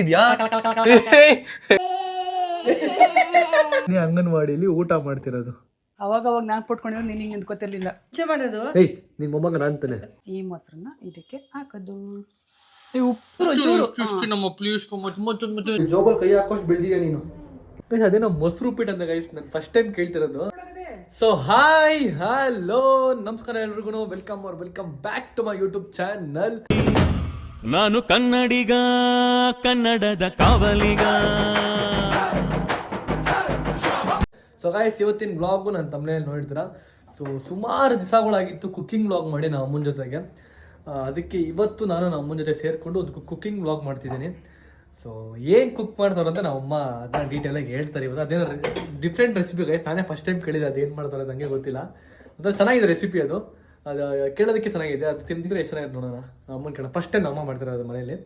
ಇದ್ಯಾ ನೀ ಅಂಗನವಾಡಿಲಿ ಊಟ ಮಾಡ್ತಿರೋದು ಅವಾಗ ನಾನು ಪುಟ್ಕೊಂಡಿರೋ ನೀನು ಹಿಂಗೆ ನಿಂತ್ಕೋತಿರ್ಲಿಲ್ಲ ಮಾಡೋದು. ಏಯ್ ನಿಮ್ಮ ಮೊಮ್ಮಗ ನಾನ್ತಾನೆ ಈ ಮೊಸರನ್ನ ಇದಕ್ಕೆ ಹಾಕೋದು. ಜೋಬಲ್ ಕೈ ಹಾಕೋಷ್ಟು ಬೆಳ್ದಿದ್ಯಾ ನೀನು. ಅದೇನೋ ಮೊಸರು ಉಪ್ಪಿಟ್ಟು ಅಂತ ಗೈಸ್ ನಾನು ಫಸ್ಟ್ ಟೈಮ್ ಕೇಳ್ತಿರೋದು. ಸೊ ಹಾಯ್ ಹಲೋ ನಮಸ್ಕಾರ ಎಲ್ರಿಗೂ welcome back to my YouTube channel. ನಾನು ಕನ್ನಡಿಗ, ಕನ್ನಡದ ಕಾವಲಿಗ. ಸೊ ಗಾಯ್ಸ್ ಇವತ್ತಿನ ವ್ಲಾಗು ನಾನು ತಮ್ಮನೇಲಿ ನೋಡಿದ್ದೀರಾ. ಸೊ ಸುಮಾರು ದಿವಸಗಳಾಗಿತ್ತು ಕುಕ್ಕಿಂಗ್ ವ್ಲಾಗ್ ಮಾಡಿ ನಮ್ಮ ಅಮ್ಮನ ಜೊತೆಗೆ. ಅದಕ್ಕೆ ಇವತ್ತು ನಾನು ನಮ್ಮ ಅಮ್ಮನ ಜೊತೆ ಸೇರಿಕೊಂಡು ಒಂದು ಕುಕ್ಕಿಂಗ್ ವ್ಲಾಗ್ ಮಾಡ್ತಿದ್ದೀನಿ. ಸೊ ಏನು ಕುಕ್ ಮಾಡ್ತಾರೆ ಅಂತ ನಮ್ಮ ಅಮ್ಮ ಅದನ್ನ ಡೀಟೇಲಾಗಿ ಹೇಳ್ತಾರೆ ಇವತ್ತು. ಅದೇನೋ ಡಿಫ್ರೆಂಟ್ ರೆಸಿಪಿ ಗೈಸ್, ನಾನೇ ಫಸ್ಟ್ ಟೈಮ್ ಕೇಳಿದೆ ಅದೇನು ಮಾಡ್ತಾರೆ ಅದು ನನಗೆ ಗೊತ್ತಿಲ್ಲ. ಅದು ಚೆನ್ನಾಗಿದೆ ರೆಸಿಪಿ, ಅದು ಕೇಳೋದಕ್ಕೆ ಚೆನ್ನಾಗಿದೆ. ಅದು ತಿಂದಿದ್ರೆ ಎಷ್ಟು ಚೆನ್ನಾಗಿದೆ ನೋಡೋಣ. ಅಮ್ಮನ ಕೇಳೋಣ, ಫಸ್ಟ್ ಟೈಮ್ ಅಮ್ಮ ಮಾಡ್ತಾರೆ ಅದು ಮನೇಲಿ.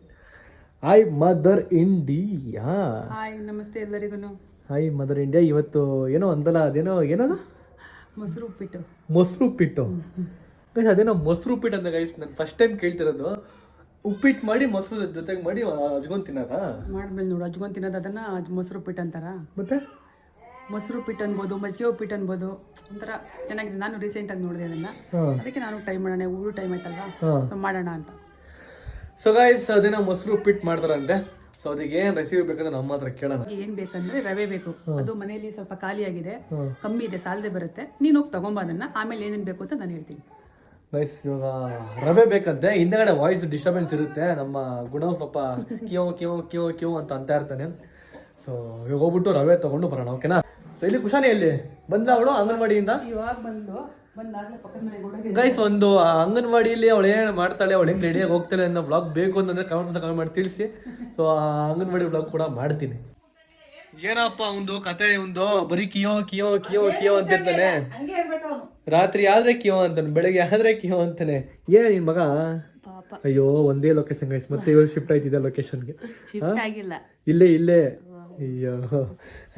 Hi mother India. ಹಾಯ್ ನಮಸ್ತೆ ಎಲ್ಲರಿಗೂ. Hi mother India. ಇವತ್ತು ಏನೋ ಅಂದಲ್ಲ, ಏನದು ಮೊಸರು ಉಪ್ಪಿಟ್ಟು. ಅದೇನೋ ಮೊಸರು ಉಪ್ಪಿಟ್ಟು ಅಂತ ಗೈಸ್ ನಾನು ಫಸ್ಟ್ ಟೈಮ್ ಕೇಳ್ತಿರೋದು. ಉಪ್ಪಿಟ್ಟು ಮಾಡಿ ಮೊಸರು ಜೊತೆಗೆ ಮಾಡಿ ಹಚ್ಕೊಂಡು ತಿನ್ನೋದಾ? ಮಾಡ್ಮೇಲೆ ನೋಡು ಹಚ್ಕೊಂಡು ತಿನ್ನೋದು, ಅದನ್ನ ಮೊಸರು ಉಪ್ಪಿಟ್ಟು ಅಂತಾರ. ಮತ್ತೆ ಮೊಸರು ಉಪ್ಪಿಟ್ಟು ಅನ್ಬೋದು, ಮಜ್ಜಿಗೆ ಉಪ್ಪಿಟ್ಟು ಅನ್ಬೋದು, ಒಂಥರ ಚೆನ್ನಾಗಿದೆ. ನಾನು ರೀಸೆಂಟಾಗಿ ನೋಡಿದೆ ಅದನ್ನ, ಅದಕ್ಕೆ ನಾನು ಟ್ರೈ ಮಾಡೋಣ. ಊರು ಟೈಮ್ ಆಯ್ತಲ್ವಾ, ಸೊ ಮಾಡೋಣ ಅಂತ. ಸೊ ಗೈಸ್ ಅದೇನೋ ಮೊಸರು ಉಪ್ಪಿಟ್ಟು ಮಾಡ್ತಾರಂತೆ. ಸೊ ಅದಕ್ಕೆ ಏನು ರೆಸಿಪಿ ಬೇಕಂದ್ರೆ ನಮ್ಮ ಹತ್ರ ಕೇಳೋಣ. ಏನ್ ಬೇಕಂದ್ರೆ ರವೆ ಬೇಕು. ಅದು ಮನೆಯಲ್ಲಿ ಸ್ವಲ್ಪ ಖಾಲಿ ಆಗಿದೆ, ಕಮ್ಮಿ ಇದೆ, ಸಾಲದೆ ಬರುತ್ತೆ. ನೀನು ಹೋಗಿ ತಗೊಂಬ ಅದನ್ನ, ಆಮೇಲೆ ಏನೇನು ಬೇಕು ಅಂತ ನಾನು ಹೇಳ್ತೀನಿ. ಗೈಸ್ ಇವಾಗ ರವೆ ಬೇಕಂತೆ. ಹಿಂದೆಗಡೆ ವಾಯ್ಸ್ ಡಿಸ್ಟರ್ಬೆನ್ಸ್ ಇರುತ್ತೆ. ನಮ್ಮ ಗುಣ ಸ್ವಲ್ಪ ಕ್ಯೂ ಅಂತ ಇರ್ತಾನೆ. ಸೊ ಇವಾಗ ಹೋಗ್ಬಿಟ್ಟು ರವೆ ತಗೊಂಡು ಬರೋಣ, ಓಕೆನಾ? ಸೊ ಇಲ್ಲಿ ಕುಶಾನಿ ಎಲ್ಲಿ ಬಂದ ಅವಳು ಅಂಗನವಾಡಿಯಿಂದ? ಇವಾಗ ಬಂದಾಗಲೇ ಪಕ್ಕದ ಮನೆಗೆ ಗೈಸ್ ಒಂದು ಅಂಗನವಾಡಿಯಲ್ಲಿ ಅವಳು ಏನು ಮಾಡ್ತಾಳೆ, ಅವಳು ಹೆಂಗೆ ರೆಡಿಯಾಗಿ ಹೋಗ್ತಾಳೆ ಅನ್ನೋ ವ್ಲಾಗ್ ಬೇಕು ಅಂತಂದ್ರೆ ಕಮೆಂಟ್ ಮಾಡಿ ತಿಳಿಸಿ. ಸೊ ಆ ಅಂಗನವಾಡಿ ವ್ಲಾಗ್ ಕೂಡ ಮಾಡ್ತೀನಿ. ಏನಪ್ಪ ಒಂದು ಕತೆ, ಒಂದು ಬರೀ ಕಿಯೋ ಅಂತ ಇರ್ತಾನೆ. ರಾತ್ರಿ ಆದ್ರೆ ಕಿಯೋ ಅಂತಾನೆ, ಬೆಳಗ್ಗೆ ಆದ್ರೆ ಕಿಯೋ ಅಂತಾನೆ. ಏನ ನಿನ್ ಮಗ? ಅಯ್ಯೋ ಒಂದೇ ಲೊಕೇಶನ್ ಗೈಸ್, ಮತ್ತೆ ಇವಾಗ ಶಿಫ್ಟ್ ಆಯ್ತಿದೆ ಲೊಕೇಶನ್ಗೆ. ಇಲ್ಲೇ ಅಯ್ಯೋ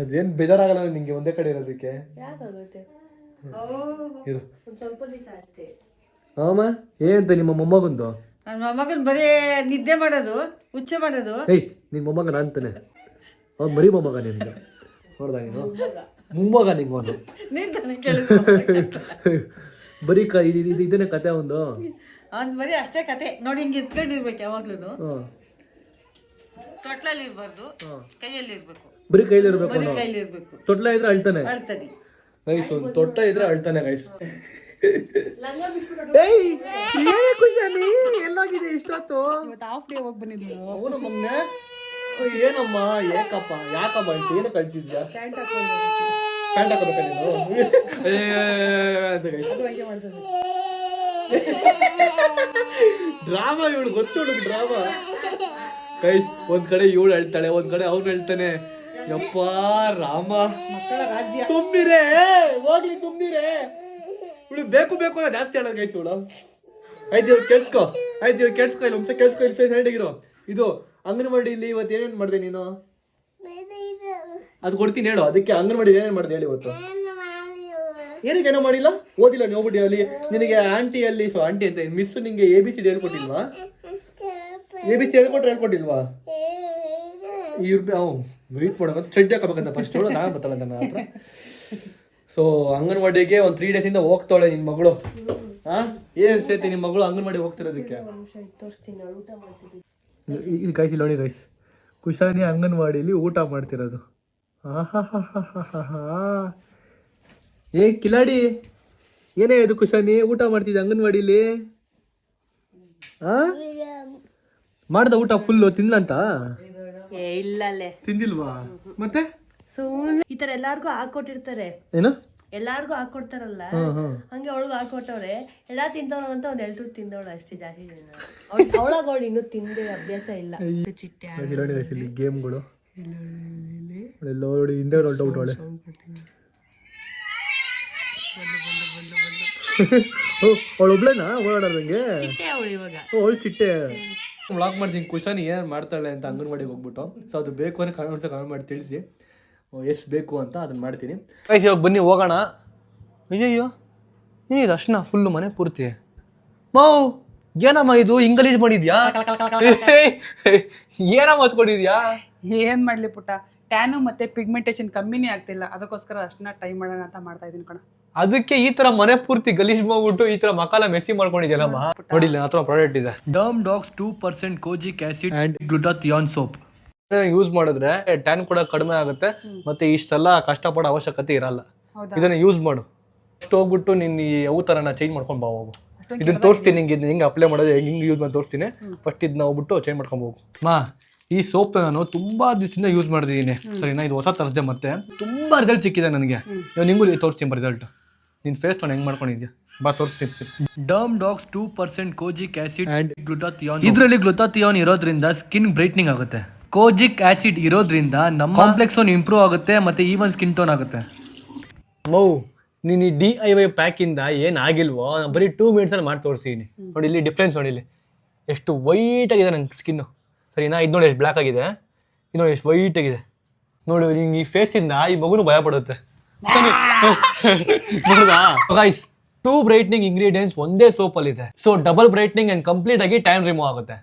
ಅದೇನ್ ಬೇಜಾರಾಗಲ್ಲ ನಿಂಗೆ ಒಂದೇ ಕಡೆ ಇರೋದಕ್ಕೆ? ಅಮ್ಮ ಏನಂತ ನಿಮ್ಮ ಮೊಮ್ಮಗಂದು? ನನ್ನ ಮೊಮ್ಮಗನ್ ಬರೀ ನಿದ್ದೆ ಮಾಡೋದು, ಹುಚ್ಚೆ ಮಾಡೋದು. ಏಯ್ ನಿನ್ ಮೊಮ್ಮಗ ನಾನ್ತಾನೆ, ಅವ್ನು ಬರೀ ಮೊಮ್ಮಗ ನಿಮ್ಗೆ. ನೋಡ್ದ ನೀನು ಮೊಮ್ಮಗ ನಿಂಗೊಂದು ಬರೀ ಇದನ್ನೇ ಕತೆ ಒಂದು. ಅವ್ನು ಬರೀ ಅಷ್ಟೇ ಕತೆ ನೋಡಿ, ಹಿಂಗೆ ಇತ್ಕೊಂಡಿರ್ಬೇಕು ಯಾವಾಗ್ಲೂ. ತೊಟ್ಲಲ್ಲಿ ಇರ್ಬಾರ್ದು, ಕೈಯಲ್ಲಿ ಇರ್ಬೇಕು. ಬರೀ ಕೈಲಿ ಇರ್ಬೇಕು, ಕೈಲಿ ಇರ್ಬೇಕು. ತೊಟ್ಲ ಇದ್ರೆ ಅಳ್ತಾನೆ. ಅಳ್ತಾನೆ ಗೈಸ್, ಒಂದು ತೊಟ್ಟ ಇದ್ರೆ ಅಳ್ತಾನೆ ಗೈಸ್. ಎಲ್ಲಾಗಿದೆ ಇಷ್ಟೊತ್ತು? ಇವತ್ತು ಹಾಫ್ ಡೇ ಹೋಗಿ ಬಂದಿದ್ದೀನಿ. ಅವನು ಮೊನ್ನೆ ಏನಮ್ಮ ಯಾಕಪ್ಪ ಅಂತ ಏನು ಕಳ್ತಿದ್ಯಾ? ಪ್ಯಾಂಟ್ ಹಾಕೋಬೇಕ ನೀನು? ಡ್ರಾಮಾ ಇವಳು, ಗೊತ್ತು ಡ್ರಾಮಾ ಗೈಸ್. ಒಂದ್ ಕಡೆ ಇವಳು ಹೇಳ್ತಾಳೆ, ಒಂದ್ ಕಡೆ ಅವ್ನು ಹೇಳ್ತಾನೆ. ಯಪ್ಪ ರಾಮ, ಸುಮ್ನಿರೇ ಹೋಗ್ಲಿ, ಸುಮ್ನಿರೇ. ಇವಳು ಬೇಕು ಅಂತ ಜಾಸ್ತಿ ಹೇಳೋದು ಗೈಸ್ ಇವಳು. ಆಯ್ತು ಇವಾಗ ಕೇಳಿಸ್ಕೊ, ಇಲ್ಲ ಒಂದ್ಸ ಕೇಳಿಸ್ಕೊ, ಇಲ್ಲಿ ಸೈಡಿಗಿರೋ. ಇದು ಅಂಗನವಾಡಿಲಿ ಇವತ್ತು ಏನೇನು ಮಾಡಿದೆ ನೀನು? ಅದು ಕೊಡ್ತೀನಿ ಹೇಳು. ಅದಕ್ಕೆ ಅಂಗನವಾಡಿ ಏನೇನು ಮಾಡಿದೆ ಹೇಳಿ ಇವತ್ತು? ಏನಕ್ಕೆ ಏನೋ ಮಾಡಿಲ್ಲ? ಓದಿಲ್ಲ ನೀವು ಹೋಗ್ಬಿಟ್ಟು ಅಲ್ಲಿ. ನಿನಗೆ ಆಂಟಿ ಅಂತ ಮಿಸ್ ನಿಂಗೆ ABCD ಹೇಳ್ಕೊಟ್ಟಿಲ್ವಾ? ABCD ಹೇಳ್ಕೊಟ್ಟಿಲ್ವಾ? ವೆಯ್ಟ್ ಮಾಡೋದು, ಚಡ್ಡಿ ಹಾಕೋಬೇಕಂತ ಫಸ್ಟ್ ಹೇಳು, ನಾನು ಬರ್ತಲ್ಲ ನನ್ನ ಹತ್ರ. ಸೊ ಅಂಗನವಾಡಿಗೆ ಒಂದು 3 ಡೇಸಿಂದ ಹೋಗ್ತಾಳೆ ನಿನ್ನ ಮಗಳು. ಏನು ಸೇತಿ ನಿಮ್ಮ ಮಗಳು ಅಂಗನವಾಡಿ ಹೋಗ್ತಿರೋದಕ್ಕೆ? ಇದು ಕಾಯ್ಸಿಲ್ಲ ನೋಡಿ ಗೈಸ್, ಕುಶಾನಿ ಅಂಗನವಾಡಿಲಿ ಊಟ ಮಾಡ್ತಿರೋದು. ಏ ಕಿಲಾಡಿ, ಏನೇ ಇದು ಕುಶಾನಿ ಊಟ ಮಾಡ್ತಿದ್ದೆ ಅಂಗನವಾಡಿಲಿ? ಮಾಡ್ದ ಊಟ ಫುಲ್ಲು ತಿನ್ನಂತ? ಇಲ್ಲಲ್ಲೇ ತಿಂದಿಲ್ವಾ? ಮತ್ತೆ ಈ ತರ ಎಲ್ಲಾರ್ಗು ಹಾಕೊಟ್ಟಿರ್ತಾರೆ. ಏನು ಎಲ್ಲಾರ್ಗು ಹಾಕೊಡ್ತಾರಲ್ಲ, ಹಂಗೆ ಅವಳಿಗೂ ಹಾಕೊಟ್ಟವ್ರೆ. ಎಲ್ಲಾ ತಿಂತವಳ ಅಂತ ಒಂದ್ 2 ತಿಂದವಳು ಅಷ್ಟೇ, ಜಾಸ್ತಿ ಅವಳಾಗ ಅವಳು ಇನ್ನೂ ತಿಂದೆ ಅಭ್ಯಾಸ ಇಲ್ಲ. ಚಿಟ್ಟೆ ಇಲ್ಲಿ ಗೇಮ್ಗಳು ಎಲ್ಲ ನೋಡಿ, ಹಿಂದೆ ಹೊರಟೋಗ್ಬಿಟ್ಟವಳೆ. ಅವಳು ಒಬ್ಳೇನಾ ಓಡಾಡೋದಂಗೆ? ಅವಳು ಚಿಟ್ಟೆ. ವ್ಲಾಗ್ ಮಾಡ್ತೀನಿ ಕುಶಾನಿ ಏನು ಮಾಡ್ತಾಳೆ ಅಂತ ಅಂಗನವಾಡಿಗೆ ಹೋಗ್ಬಿಟ್ಟು. ಸೊ ಅದು ಬೇಕು ಅಂದರೆ ಕಮೆಂಟ್ ಮಾಡಿ ತಿಳಿಸಿ, ಎಷ್ಟು ಬೇಕು ಅಂತ ಅದನ್ನ ಮಾಡ್ತೀನಿ. ಇವಾಗ ಬನ್ನಿ ಹೋಗೋಣ. ಅಯ್ಯಯ್ಯೋ ಏನಿದು ಅಷ್ಟನ್ನ ಫುಲ್ಲು ಮನೆ ಪೂರ್ತಿ? ಮಾವು ಏನಮ್ಮ ಇದು ಇಂಗ್ಲೀಷ್ ಮಾಡಿದ್ಯಾ? ಏನಮ್ಮ ಹಚ್ಕೊಂಡಿದ್ಯಾ? ಏನ್ ಮಾಡ್ಲಿ ಪುಟ್ಟ, ಟ್ಯಾನು ಮತ್ತೆ ಪಿಗ್ಮೆಂಟೇಷನ್ ಕಮ್ಮಿನೇ ಆಗ್ತಿಲ್ಲ, ಅದಕ್ಕೋಸ್ಕರ ಅಷ್ಟನ್ನ ಟ್ರೈ ಮಾಡೋಣ ಅಂತ ಮಾಡ್ತಾ ಇದೀನಿ ಕಣ. ಅದಕ್ಕೆ ಈ ತರ ಮನೆ ಪೂರ್ತಿ ಗಲೀಜ್ ಮಾಡ್ಬಿಟ್ಟು ಈ ತರ ಮಕಾಲ ಮೆಸ್ಸಿ ಮಾಡ್ಕೊಂಡಿದ್ಯಲ್ಲಮ್ಮ. ನೋಡಿಲ್ಲ ಹತ್ರ ಪ್ರಾಡಕ್ಟ್ ಇದೆ, derm docs 2% kojic acid and glutathione soap. Use ಮಾಡಿದ್ರೆ ಟ್ಯಾನ್ ಕೂಡ ಕಡಿಮೆ ಆಗುತ್ತೆ, ಮತ್ತೆ ಇಷ್ಟೆಲ್ಲ ಕಷ್ಟಪಡೋ ಅವಶ್ಯಕತೆ ಇರಲ್ಲ. ಇದನ್ನ ಯೂಸ್ ಮಾಡು. ಅಷ್ಟು ಹೋಗ್ಬಿಟ್ಟು ನೀನ್ ಯಾವ ತರ ಚೇಂಜ್ ಮಾಡ್ಕೊಂಡ್ ಬಾ ಹೋಗು. ಇದನ್ನ ತೋರಿಸ್ತೀನಿ ನಿಂಗೆ, ಹಿಂಗೆ ಅಪ್ಲೈ ಮಾಡೋದು ಹಿಂಗೆ ಯೂಸ್ ಮಾಡಿ ತೋರಿಸ್ತೀನಿ. ಫಸ್ಟ್ ಇದನ್ನ ಹೋಗ್ಬಿಟ್ಟು ಚೇಂಜ್ ಮಾಡ್ಕೊಂಡ್ ಹೋಗು. ಈ ಸೋಪ್ ನಾನು ತುಂಬಾ ದಿವಸದಿಂದ ಯೂಸ್ ಮಾಡಿದ್ದೀನಿ ಸರಿನಾ. ಇದು ಹೊಸ ತರಸ್ದೆ, ಮತ್ತೆ ತುಂಬಾ ರಿಸಲ್ಟ್ ಸಿಕ್ಕಿದೆ ನನಗೆ. ನಿಂಗೂ ತೋರಿಸ್ತೀನಿ ರಿಸಲ್ಟ್. ನಿನ್ ಫೇಸ್ ತೊಗೊಂಡು ಹೆಂಗ್ ಮಾಡ್ಕೊಂಡಿದ್ಯಾ ಬಾ ತೋರಿಸ್ತೀನಿ. Derm docs 2% kojic acid and glutathione. ಇದರಲ್ಲಿ ಗ್ಲುಟಾಥಿಯಾನ್ ಇರೋದ್ರಿಂದ ಸ್ಕಿನ್ ಬ್ರೈಟ್ನಿಂಗ್ ಆಗುತ್ತೆ. ಕೋಜಿಕ್ ಆಸಿಡ್ ಇರೋದ್ರಿಂದ ನಮ್ಮ ಕಾಂಪ್ಲೆಕ್ಸ್ ಇಂಪ್ರೂವ್ ಆಗುತ್ತೆ, ಮತ್ತೆ ಈವನ್ ಸ್ಕಿನ್ ಟೋನ್ ಆಗುತ್ತೆ. ನೀನು ಈ DIY ಪ್ಯಾಕ್ ಇಂದ ಏನಾಗಿಲ್ವೋ, ಬರೀ 2 ಮಿನಿಟ್ಸ್ ಅಲ್ಲಿ ಮಾಡಿ ತೋರಿಸಿದ್ದೀನಿ. ನೋಡಿ ಇಲ್ಲಿ ಡಿಫ್ರೆನ್ಸ್, ನೋಡಿ ಇಲ್ಲಿ ಎಷ್ಟು ವೈಟ್ ಆಗಿದೆ ನನ್ನ ಸ್ಕಿನ್ನು ಸರಿನಾ. ಇದು ನೋಡಿ ಎಷ್ಟು ಬ್ಲ್ಯಾಕ್ ಆಗಿದೆ, ಇದು ನೋಡಿ ಎಷ್ಟು ವೈಟ್ ಆಗಿದೆ. ನೋಡಿ ನಿಂಗೆ ಈ ಫೇಸ್ ಇಂದ ಈ ಮಗುನು ಭಯ ಪಡುತ್ತೆ. ಗೈಸ್ 2 ಬ್ರೈಟ್ನಿಂಗ್ ಇಂಗ್ರೀಡಿಯೆಂಟ್ಸ್ ಒಂದೇ ಸೋಪ್ ಅಲ್ಲಿ ಇದೆ. So double brightening and complete ಆಗಿ ಟ್ಯಾನ್ ರಿಮೂವ್ ಆಗುತ್ತೆ.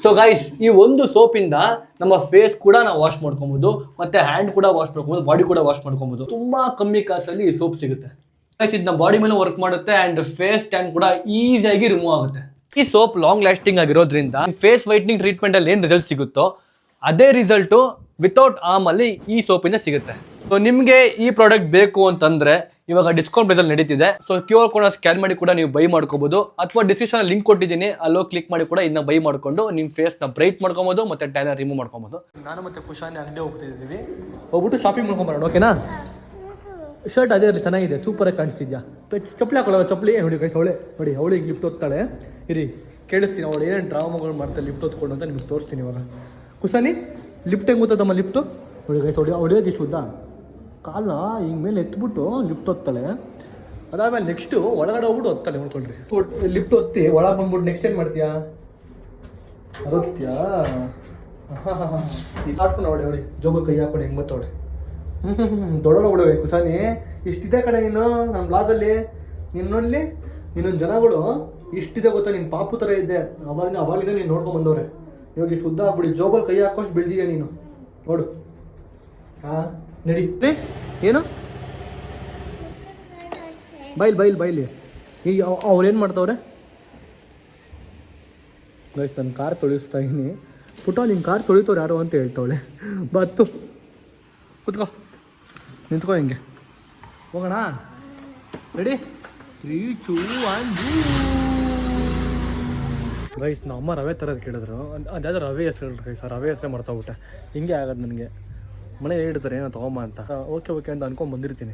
ಸೊ ಗೈಸ್ ಈ ಒಂದು ಸೋಪ್ ಇಂದ ನಮ್ಮ ಫೇಸ್ ಕೂಡ ನಾವು ವಾಶ್ ಮಾಡ್ಕೊಬಹುದು, ಮತ್ತೆ ಹ್ಯಾಂಡ್ ಕೂಡ ವಾಶ್ ಮಾಡ್ಕೊಬಹುದು, ಬಾಡಿ ಕೂಡ ವಾಶ್ ಮಾಡ್ಕೊಬಹುದು. ತುಂಬಾ ಕಮ್ಮಿ ಕಾಸಲ್ಲಿ ಈ ಸೋಪ್ ಸಿಗುತ್ತೆ. ಗೈಸ್ ಇದು ನಮ್ಮ ಬಾಡಿ ಮೇಲೆ ವರ್ಕ್ ಮಾಡುತ್ತೆ ಅಂಡ್ ಫೇಸ್ ಟ್ಯಾನ್ ಕೂಡ ಈಸಿಯಾಗಿ ರಿಮೂವ್ ಆಗುತ್ತೆ. ಈ ಸೋಪ್ ಲಾಂಗ್ ಲಾಸ್ಟಿಂಗ್ ಆಗಿರೋದ್ರಿಂದ ಫೇಸ್ ವೈಟ್ನಿಂಗ್ ಟ್ರೀಟ್ಮೆಂಟ್ ಅಲ್ಲಿ ಏನ್ ರಿಸಲ್ಟ್ ಸಿಗುತ್ತೋ ಅದೇ ರಿಸಲ್ಟ್ ವಿತೌಟ್ ಆರ್ಮ್ ಅಲ್ಲಿ ಈ ಸೋಪ್ ಇಂದ ಸಿಗುತ್ತೆ. ಸೊ ನಿಮ್ಗೆ ಈ ಪ್ರಾಡಕ್ಟ್ ಬೇಕು ಅಂತಂದ್ರೆ ಇವಾಗ ಡಿಸ್ಕೌಂಟ್ ಪ್ರೈಸಲ್ಲಿ ನಡೀತಿದೆ. ಸೊ QR ಕೋಡ್ ಸ್ಕ್ಯಾನ್ ಮಾಡಿ ಕೂಡ ನೀವು ಬೈ ಮಾಡ್ಕೋಬಹುದು, ಅಥವಾ ಡಿಸ್ಕ್ರಿಪ್ಷನ್ ಲಿಂಕ್ ಕೊಟ್ಟಿದ್ದೀನಿ, ಅಲ್ಲೋ ಕ್ಲಿಕ್ ಮಾಡಿ ಕೂಡ ಇದನ್ನ ಬೈ ಮಾಡ್ಕೊಂಡು ನಿಮ್ಮ ಫೇಸ್ ನ ಬ್ರೈಟ್ ಮಾಡ್ಕೊಬಹುದು, ಮತ್ತೆ ಟ್ಯಾನ್ ರಿಮೂವ್ ಮಾಡ್ಕೊಬಹುದು. ನಾನು ಮತ್ತೆ ಖುಷಾನಿ ಅಂಗಡಿ ಹೋಗ್ತಿದ್ದೀವಿ, ಹೋಗ್ಬಿಟ್ಟು ಶಾಪಿಂಗ್ ಮಾಡ್ಕೊಂಬರೋಣ. ಓಕೆನಾ? ಶರ್ಟ್ ಅದೇ ಇರಲಿ, ಚೆನ್ನಾಗಿದೆ, ಸೂಪರ್ ಆಗಿ ಕಾಣಿಸ್ತಿದ್ಯಾ. ಚಪ್ಪಲಿ ಹಾಕೊಳ್ಳೋ, ಚಪ್ಪಲಿ ನೋಡಿ ಕೈ ಅವಳೆ ನೋಡಿ, ಅವಳಿಗೆ ಲಿಫ್ಟ್ ಹೊತ್ತಾಳೆ. ಇರಿ ಕೇಳಿಸ್ತೀನಿ ಅವಳು ಏನೇನು ಡ್ರಾಮಾಗಳು ಮಾಡ್ತಾಳೆ ಲಿಫ್ಟ್ ಹೊತ್ಕೊಂಡು ಅಂತ ನಿಮ್ಗೆ ತೋರಿಸ್ತೀನಿ ಇವಾಗ. ಖುಷಾನಿ ಲಿಫ್ಟ್ ಹೆಂಗೆ ಗೊತ್ತದಮ್ಮ? ಲಿಫ್ಟು ನೋಡಿ ಕೈ ಹೊಡೆಯೋದು ಇಷ್ಟು ಕಾಲನ್ನ ಹಿಂಗೆ ಮೇಲೆ ಎತ್ಬಿಟ್ಟು ಲಿಫ್ಟ್ ಹೊತ್ತಾಳೆ. ಅದಾದ್ಮೇಲೆ ನೆಕ್ಸ್ಟು ಒಳಗಡೆ ಹೋಗ್ಬಿಟ್ಟು ಹೊತ್ತಾಳೆ. ನೋಡ್ಕೊಳ್ರಿ, ಲಿಫ್ಟ್ ಹೊತ್ತಿ ಒಳಗೆ ಬಂದ್ಬಿಟ್ಟು ನೆಕ್ಸ್ಟ್ ಏನು ಮಾಡ್ತೀಯಾ? ಅದತ್ಯಾ ಈಗ ಆಡ್ಕೊಂಡು ಅವಳೆ ನೋಡಿ, ಜೋಬ ಕೈ ಹಾಕೊಂಡು ಹೆಂಗೆ ಬತ್ತವಳೆ. ದೊಡ್ಡೋಣ ಬಿಡುವೆ ಕುಸಾನಿ, ಇಷ್ಟಿದೆ ಕಡೆ ನೀನು ನಮ್ಮ ಬ್ಲಾಗಲ್ಲಿ. ನೀನು ನೋಡ್ಲಿ ಇನ್ನೊಂದು ಜನಗಳು ಇಷ್ಟಿದೆ ಗೊತ್ತಾ, ನೀನು ಪಾಪು ಥರ ಇದ್ದೆ ಅವಾಗಿಂದ ನೀನು ನೋಡ್ಕೊಂಡು ಬಂದವ್ರೆ. ಇವಾಗ ಇಷ್ಟು ಉದ್ದ ಆಗ್ಬಿಡಿ, ಜೋಬಲ್ ಕೈ ಹಾಕೋಷ್ಟು ಬೆಳೆದಿದ್ಯಾ ನೀನು ನೋಡು. ಹಾಂ ನಡಿ. ಏನು ಬೈಲಿ ಈಗ ಅವ್ರೇನು ಮಾಡ್ತಾವ್ರೆ? ಗೈಸ್ ನನ್ನ ಕಾರ್ ತೊಳಿಸ್ತಾ ಇದೀನಿ. ಪುಟ್ಟ ನಿನ್ನ ಕಾರ್ ತೊಳಿತವ್ರು ಯಾರು ಅಂತ ಹೇಳ್ತಾವಳೆ. ಬತ್ತು ಕುತ್ಕೋ, ನಿಂತ್ಕೋ, ಹಿಂಗೆ ಹೋಗೋಣ. ರೆಡಿ 3, 2, 1 ಗೈಸ್ ನಮ್ಮ ಅಮ್ಮ ರವೆ ಥರದ್ದು ಕೇಳಿದ್ರು. ಅದಾದ್ರೆ ರವೆ ಹೆಸರು ಹೇಳ್ರಿ ಗೈಸ್, ರವೆ ಹೆಸರೇ ಮರ್ತೋಗ್ಬಿಟ್ಟೆ. ಹಿಂಗೆ ಆಗೋದು ನನಗೆ. ಮನೇಲಿ ಹೇಳ್ತಾರೆ ಏನೋ ತೊಗೊಂಬ ಅಂತ. ಓಕೆ ಅಂತ ಅನ್ಕೊಂಡು ಬಂದಿರ್ತೀನಿ,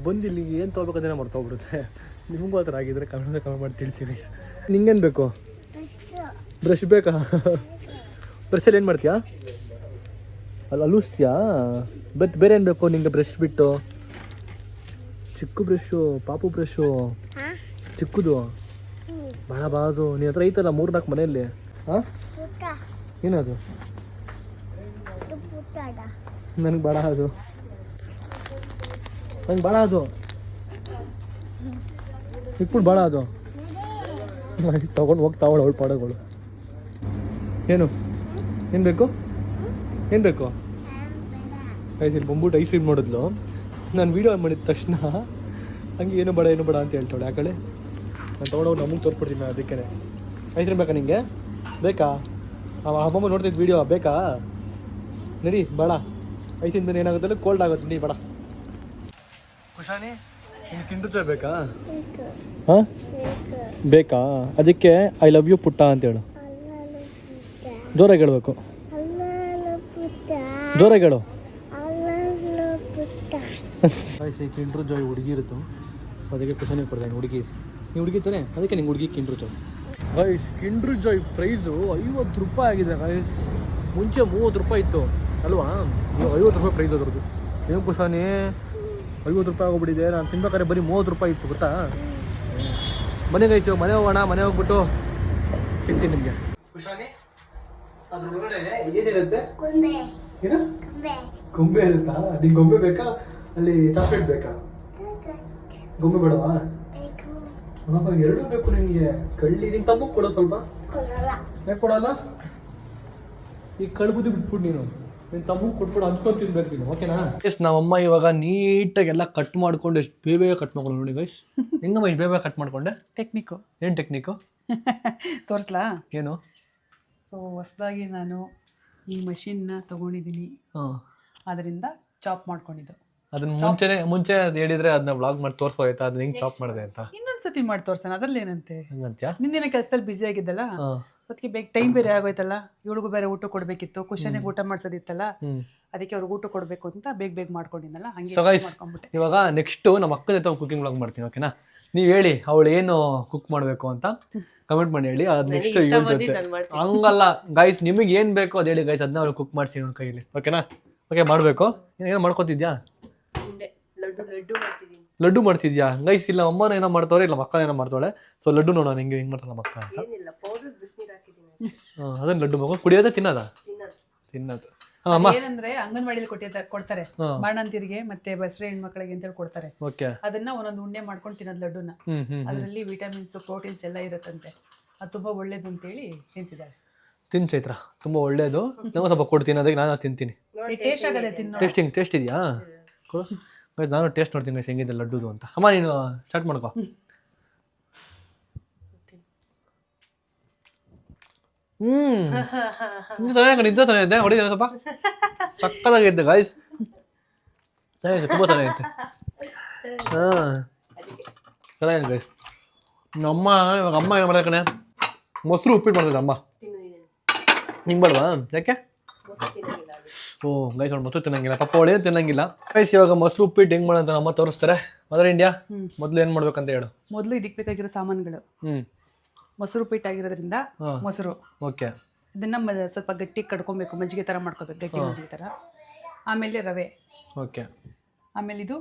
ಬಂದು ಇಲ್ಲಿ ಏನು ತೊಗೋಬೇಕಂದ್ರೆ ಮರ್ತೋಗ್ಬಿಡುತ್ತೆ. ನಿಮಗೂ ಆ ಥರ ಆಗಿದ್ರೆ ಕಮೆಂಟ್ ಮಾಡಿ ತಿಳಿಸಿ ಗೈಸ್. ನಿಂಗೇನು ಬೇಕು? ಬ್ರಷ್ ಬೇಕಾ? ಬ್ರಷಲ್ಲಿ ಏನು ಮಾಡ್ತೀಯಾ? ಅಲ್ಲಿ ಅಲೂಸ್ತೀಯಾ? ಬೇರೆ ಏನು ಬೇಕು ನಿಂಗೆ? ಬ್ರಷ್ ಬಿಟ್ಟು ಚಿಕ್ಕ ಬ್ರಷು, ಪಾಪು ಬ್ರಷು ಚಿಕ್ಕದು ಭಾಳ ಬಾದು. ನೀನು ಹತ್ರ ಐತಲ್ಲ 3-4 ಮನೆಯಲ್ಲಿ. ಹಾಂ ಏನದು? ನನಗೆ ಬೇಡ ಅದು, ನಂಗೆ ಬೇಡ ಅದು, ಇಟ್ಬಿಟ್ಟು ಬೇಡ ಅದು. ತಗೊಂಡು ಹೋಗ್ತಾವಳು ಅವಳು ಪಾಡಗಳು. ಏನು ಬೇಕು? ಏನು ಬೇಕು? ಇಲ್ಲಿ ಬಂದ್ಬಿಟ್ಟು ಐಸ್ ಕ್ರೀಮ್ ನೋಡಿದ್ಲು. ನಾನು ವೀಡಿಯೋ ಮಾಡಿದ ತಕ್ಷಣ ಹಂಗೆ ಏನು ಬೇಡ ಅಂತ ಹೇಳ್ತಾಳೆ. ಆ ಕಡೆ ನಾನು ತೊಗೊಂಡೋಗಿ ನಮಗೆ ತೋರ್ಸ್ಬಿಡ್ತೀನಿ. ಅದಕ್ಕೆ ಐಸ್ ಕ್ರೀಮ್ ಬೇಕಾ ನಿಂಗೆ? ಬೇಕಾ? ಹಬ್ಬಮ್ಮ ನೋಡ್ತಿದ್ದು ವೀಡಿಯೋ ಬೇಕಾ? ನಡಿ ಬೇಡ, ಐಸಿಂದ ಏನಾಗುತ್ತೆ ಕೋಲ್ಡ್ ಆಗುತ್ತೆ. ನೀ ಬೇಡ. ಖುಷಾನಿ ನಿಮ್ಗೆ ಕಿಂಡರ್ ಜಾಯ್ ಬೇಕಾ? ಹಾಂ ಬೇಕಾ? ಅದಕ್ಕೆ ಐ ಲವ್ ಯು ಪುಟ್ಟ ಅಂತ ಹೇಳು. ಜೋರಾಗಿ ಹೇಳ್ಬೇಕು, ಜೋರಾಗಿ ಹೇಳು. ಕಿಂಡರ್ ಜಾಯ್ ಹುಡುಗಿ ಇರುತ್ತು, ಅದಕ್ಕೆ ಖುಷಾನಿ ಕೊಡ್ತಾನೆ. ಹುಡುಗಿ ನೀವು ಹುಡುಗಿ ತಾನೆ, ಅದಕ್ಕೆ ನಿಂಗೆ ಹುಡುಗಿ Kinder Joy. Guys Kinder Joy price 50 ರೂಪಾಯಿ ಆಗಿದೆ ಗೈಸ್. ಮುಂಚೆ 30 ರೂಪಾಯಿ ಇತ್ತು ಅಲ್ವಾ? 50 ರೂಪಾಯಿ ಪ್ರೈಸ್ ಅದ್ರದ್ದು. ಏನು ಖುಷಾನಿ 50 ರೂಪಾಯಿ ಆಗೋಗ್ಬಿಟ್ಟಿದೆ. ನಾನು ತಿನ್ಬೇಕಾದ್ರೆ ಬರೀ 30 ರೂಪಾಯಿ ಇತ್ತು ಗೊತ್ತಾ? ಮನೆ ಗೈಸ್ ಮನೆ ಹೋಗೋಣ. ಮನೆ ಹೋಗ್ಬಿಟ್ಟು ಸಿಗ್ತೀನಿ ನಿಮಗೆ. ಖುಷಾನಿ ಅದ್ರ ಒಳಗಡೆ ಏನಿರುತ್ತೆ? ಏನು ಗೊಂಬೆ ಇರುತ್ತಾ? ನಿಂಗೆ ಗೊಂಬೆ ಬೇಕಾ? ಅಲ್ಲಿ ಚಾಕ್ಲೇಟ್ ಬೇಕಾ? ಗೊಂಬೆ ಬೇಡವಾ? ಎರಡು ಬೇಕು ನಿನ್ಗೆ. ಕಳ್ಳಿ ನಿನ್ ತಮ್ಮ ಕೊಡೋ ಸ್ವಲ್ಪ. ಯಾಕೆ ಕೊಡಲ್ಲ? ಈ ಕಳ್ಬುದಿ ಬಿಟ್ಬಿಟ್ಟು ನೀನು ನಿನ್ ತಮ್ಮ ಕೊಟ್ಬಿಡು, ಹಂಚ್ಕೊಂಡು ತಿನ್ಬೇಕು ನೀನು, ಓಕೆನಾ? ಎಸ್ ನಮ್ಮಮ್ಮ ಇವಾಗ ನೀಟಾಗಿ ಎಲ್ಲ ಕಟ್ ಮಾಡ್ಕೊಂಡು ಎಷ್ಟು ಬೇಗ ಕಟ್ ಮಾಡ್ಕೊಂಡು ನೋಡಿ ಗೈಸ್. ಹೆಂಗಮ್ಮ ಇಷ್ಟು ಬೇಗ ಕಟ್ ಮಾಡ್ಕೊಂಡೆ? ಟೆಕ್ನಿಕ್ಕು. ಏನು ಟೆಕ್ನಿಕ್ಕು? ತೋರಿಸ್ಲಾ? ಏನು? ಸೊ ಹೊಸದಾಗಿ ನಾನು ಈ ಮಷಿನ್ನ ತಗೊಂಡಿದ್ದೀನಿ, ಹಾಂ, ಅದರಿಂದ ಚಾಪ್ ಮಾಡ್ಕೊಂಡಿದ್ದು. ಅದನ್ನ ಮುಂಚೆ ಅದು ಹೇಳಿದ್ರೆ ಅದನ್ನ ವ್ಲಾಗ್ ಮಾಡಿ ತೋರಿಸ್ಬೋದಾಯ್ತಾ ಅದನ್ನ ಹೆಂಗೆ ಚಾಪ್ ಮಾಡಿದೆ ಅಂತ? ಇನ್ನೊಂದ್ಸತಿ ಮಾಡಿ ತೋರ್ಸೋಣ, ಅದ್ರಲ್ಲಿ ಏನಂತೆ. ಹಂಗಂತ್ಯಾ? ನಿಂದಿನ ಕೆಲಸದಲ್ಲಿ ಬ್ಯುಸಿ ಆಗಿದ್ದಲ್ಲ, ಅದಕ್ಕೆ ಬೇಗ ಟೈಮ್ ಬೇರೆ ಆಗೋಯ್ತಲ್ಲ, ಇವಳಿಗೂ ಬೇರೆ ಊಟ ಕೊಡಬೇಕಿತ್ತು, ಕುಶನಿಗೆ ಊಟ ಮಾಡ್ಸೋದಿತ್ತಲ್ಲ, ಅದಕ್ಕೆ ಅವ್ರಿಗೆ ಊಟ ಕೊಡಬೇಕು ಅಂತ ಬೇಗ ಮಾಡ್ಕೊಂಡಿದ್ದಲ್ಲ, ಹಂಗೆ ಮಾಡ್ಕೊಂಡ್ಬಿಟ್ಟೆ. ಇವಾಗ ನೆಕ್ಸ್ಟ್ ನಮ್ಮ ಅಕ್ಕನ ಜೊತೆ ಕುಕಿಂಗ್ ವ್ಲಾಗ್ ಮಾಡ್ತೀನಿ, ಓಕೆನಾ? ನೀವು ಹೇಳಿ ಅವಳು ಏನು ಕುಕ್ ಮಾಡಬೇಕು ಅಂತ ಕಮೆಂಟ್ ಮಾಡಿ ಹೇಳಿ. ಅದು ನೆಕ್ಸ್ಟ್ ಇವಳ ಜೊತೆ. ಹಂಗಲ್ಲ ಗೈಸ್, ನಿಮಗೆ ಏನು ಬೇಕೋ ಅದು ಹೇಳಿ ಗೈಸ್, ಅದನ್ನ ಅವ್ಳು ಕುಕ್ ಮಾಡಿಸಿ ನನ್ನ ಕೈಯಲ್ಲಿ, ಓಕೆನಾ? ಓಕೆ, ಮಾಡಬೇಕು. ಏನೋ ಮಾಡ್ಕೊತಿದ್ಯಾ? ಲಡ್ಡು ಮಾಡ್ತಿದ್ಯಾ ಗೈಸ್? ಇಲ್ಲ ಅಮ್ಮನ ಏನೋ ಮಾಡ್ತಾವ್ರೆ, ಇಲ್ಲ ಮಕ್ಕಳ ಏನೋ ಮಾಡ್ತಾಳೆ. ಸೊ ಲಡ್ಡು ನೋಡೋಣ ಹೆಂಗೆ ಮಾಡ್ತಾಳೆ ಮಕ್ಕ ಅಂತ. ಅದನ್ನ ಲಡ್ಡು ಮಗು ಕುಡಿಯೋದೇ ತಿನ್ನೋದು. ಏನಂದ್ರೆ ಅಂಗನವಾಡಿಲಿ ಕೊಡ್ತಾರೆ, ಬಾಣಂತಿರಿಗೆ ಮತ್ತೆ ಬಸ್ರೆ ಹೆಣ್ಮಕ್ಳಿಗೆ ಅಂತೇಳಿ ಕೊಡ್ತಾರೆ. ಓಕೆ, ಅದನ್ನ ಒಂದೊಂದು ಉಂಡೆ ಮಾಡ್ಕೊಂಡು ತಿನ್ನೋದು ಲಡ್ಡುನ. ಅದರಲ್ಲಿ ವಿಟಮಿನ್ಸ್ ಪ್ರೋಟೀನ್ಸ್ ಎಲ್ಲ ಇರುತ್ತಂತೆ, ಅದು ತುಂಬಾ ಒಳ್ಳೇದು ಅಂತೇಳಿ ತಿಂತಿದ್ದಾರೆ. ತಿನ್ ಚೈತ್ರ, ತುಂಬಾ ಒಳ್ಳೇದು. ನಾವು ಸ್ವಲ್ಪ ಕೊಡ್ತೀನಿ, ಅದಕ್ಕೆ ನಾನು ತಿಂತೀನಿ. ಟೇಸ್ಟ್ ಆಗದೆ ತಿನ್ನೋ. ಟೇಸ್ಟ್ ಇದೆಯಾ? ನಾನು ಟೇಸ್ಟ್ ನೋಡ್ತೀನಿ ಗೈಸ್ ಹೆಂಗಿದೆ ಲಡ್ಡುದು ಅಂತ. ಅಮ್ಮ ನೀನು ಸ್ಟಾರ್ಟ್ ಮಾಡ್ಕೋ. ನಿಜ ಚೆನ್ನಾಗಿದೆ, ಹೊಡಿದ ಸ್ವಲ್ಪ ಸಕ್ಕತ್ತಾಗೈತೆ ಗೈಸ್, ತುಂಬ ಚೆನ್ನಾಗೈತೆ. ಚೆನ್ನಾಗಿದೆ ಗೈಸ್. ನಮ್ಮ ಇವಾಗ ಅಮ್ಮ ಏನು ಮಾಡ್ದೆ ಕಣೆ, ಮೊಸರು ಉಪ್ಪಿಟ್ಟು ಮಾಡ್ತಿದ್ದೆ ಅಮ್ಮ. ನಿಂಗೆ ಬೇಡವಾ? ಯಾಕೆ? ಓ ಗೈಸ್, ಅವ್ಳು ಮೊಸರು ತಿನ್ನಂಗಿಲ್ಲ, ಪಪ್ಪ ಅವಳೇನು ತಿನ್ನಂಗಿಲ್ಲ ಗೈಸ್. ಇವಾಗ ಮೊಸರು ಉಪ್ಪಿಟ್ಟು ಹೆಂಗೆ ಮಾಡೋಂತ ನಮ್ಮ ತೋರಿಸ್ತಾರೆ. ಮದರ್ ಇಂಡಿಯಾ ಮೊದಲು ಏನು ಮಾಡ್ಬೇಕಂತ ಹೇಳು. ಮೊದಲು ಇದಕ್ಕೆ ಬೇಕಾಗಿರೋ ಸಾಮಾನುಗಳು: ಮೊಸರು ಉಪ್ಪಿಟ್ಟು ಆಗಿರೋದ್ರಿಂದ ಮೊಸರು, ಓಕೆ, ಇದನ್ನ ಸ್ವಲ್ಪ ಗಟ್ಟಿ ಕಡ್ಕೊಬೇಕು, ಮಜ್ಜಿಗೆ ಥರ ಮಾಡ್ಕೋಬೇಕು, ಗಟ್ಟಿ ಮಜ್ಜಿಗೆ ಥರ. ಆಮೇಲೆ ರವೆ, ಓಕೆ. ಆಮೇಲೆ ಇದು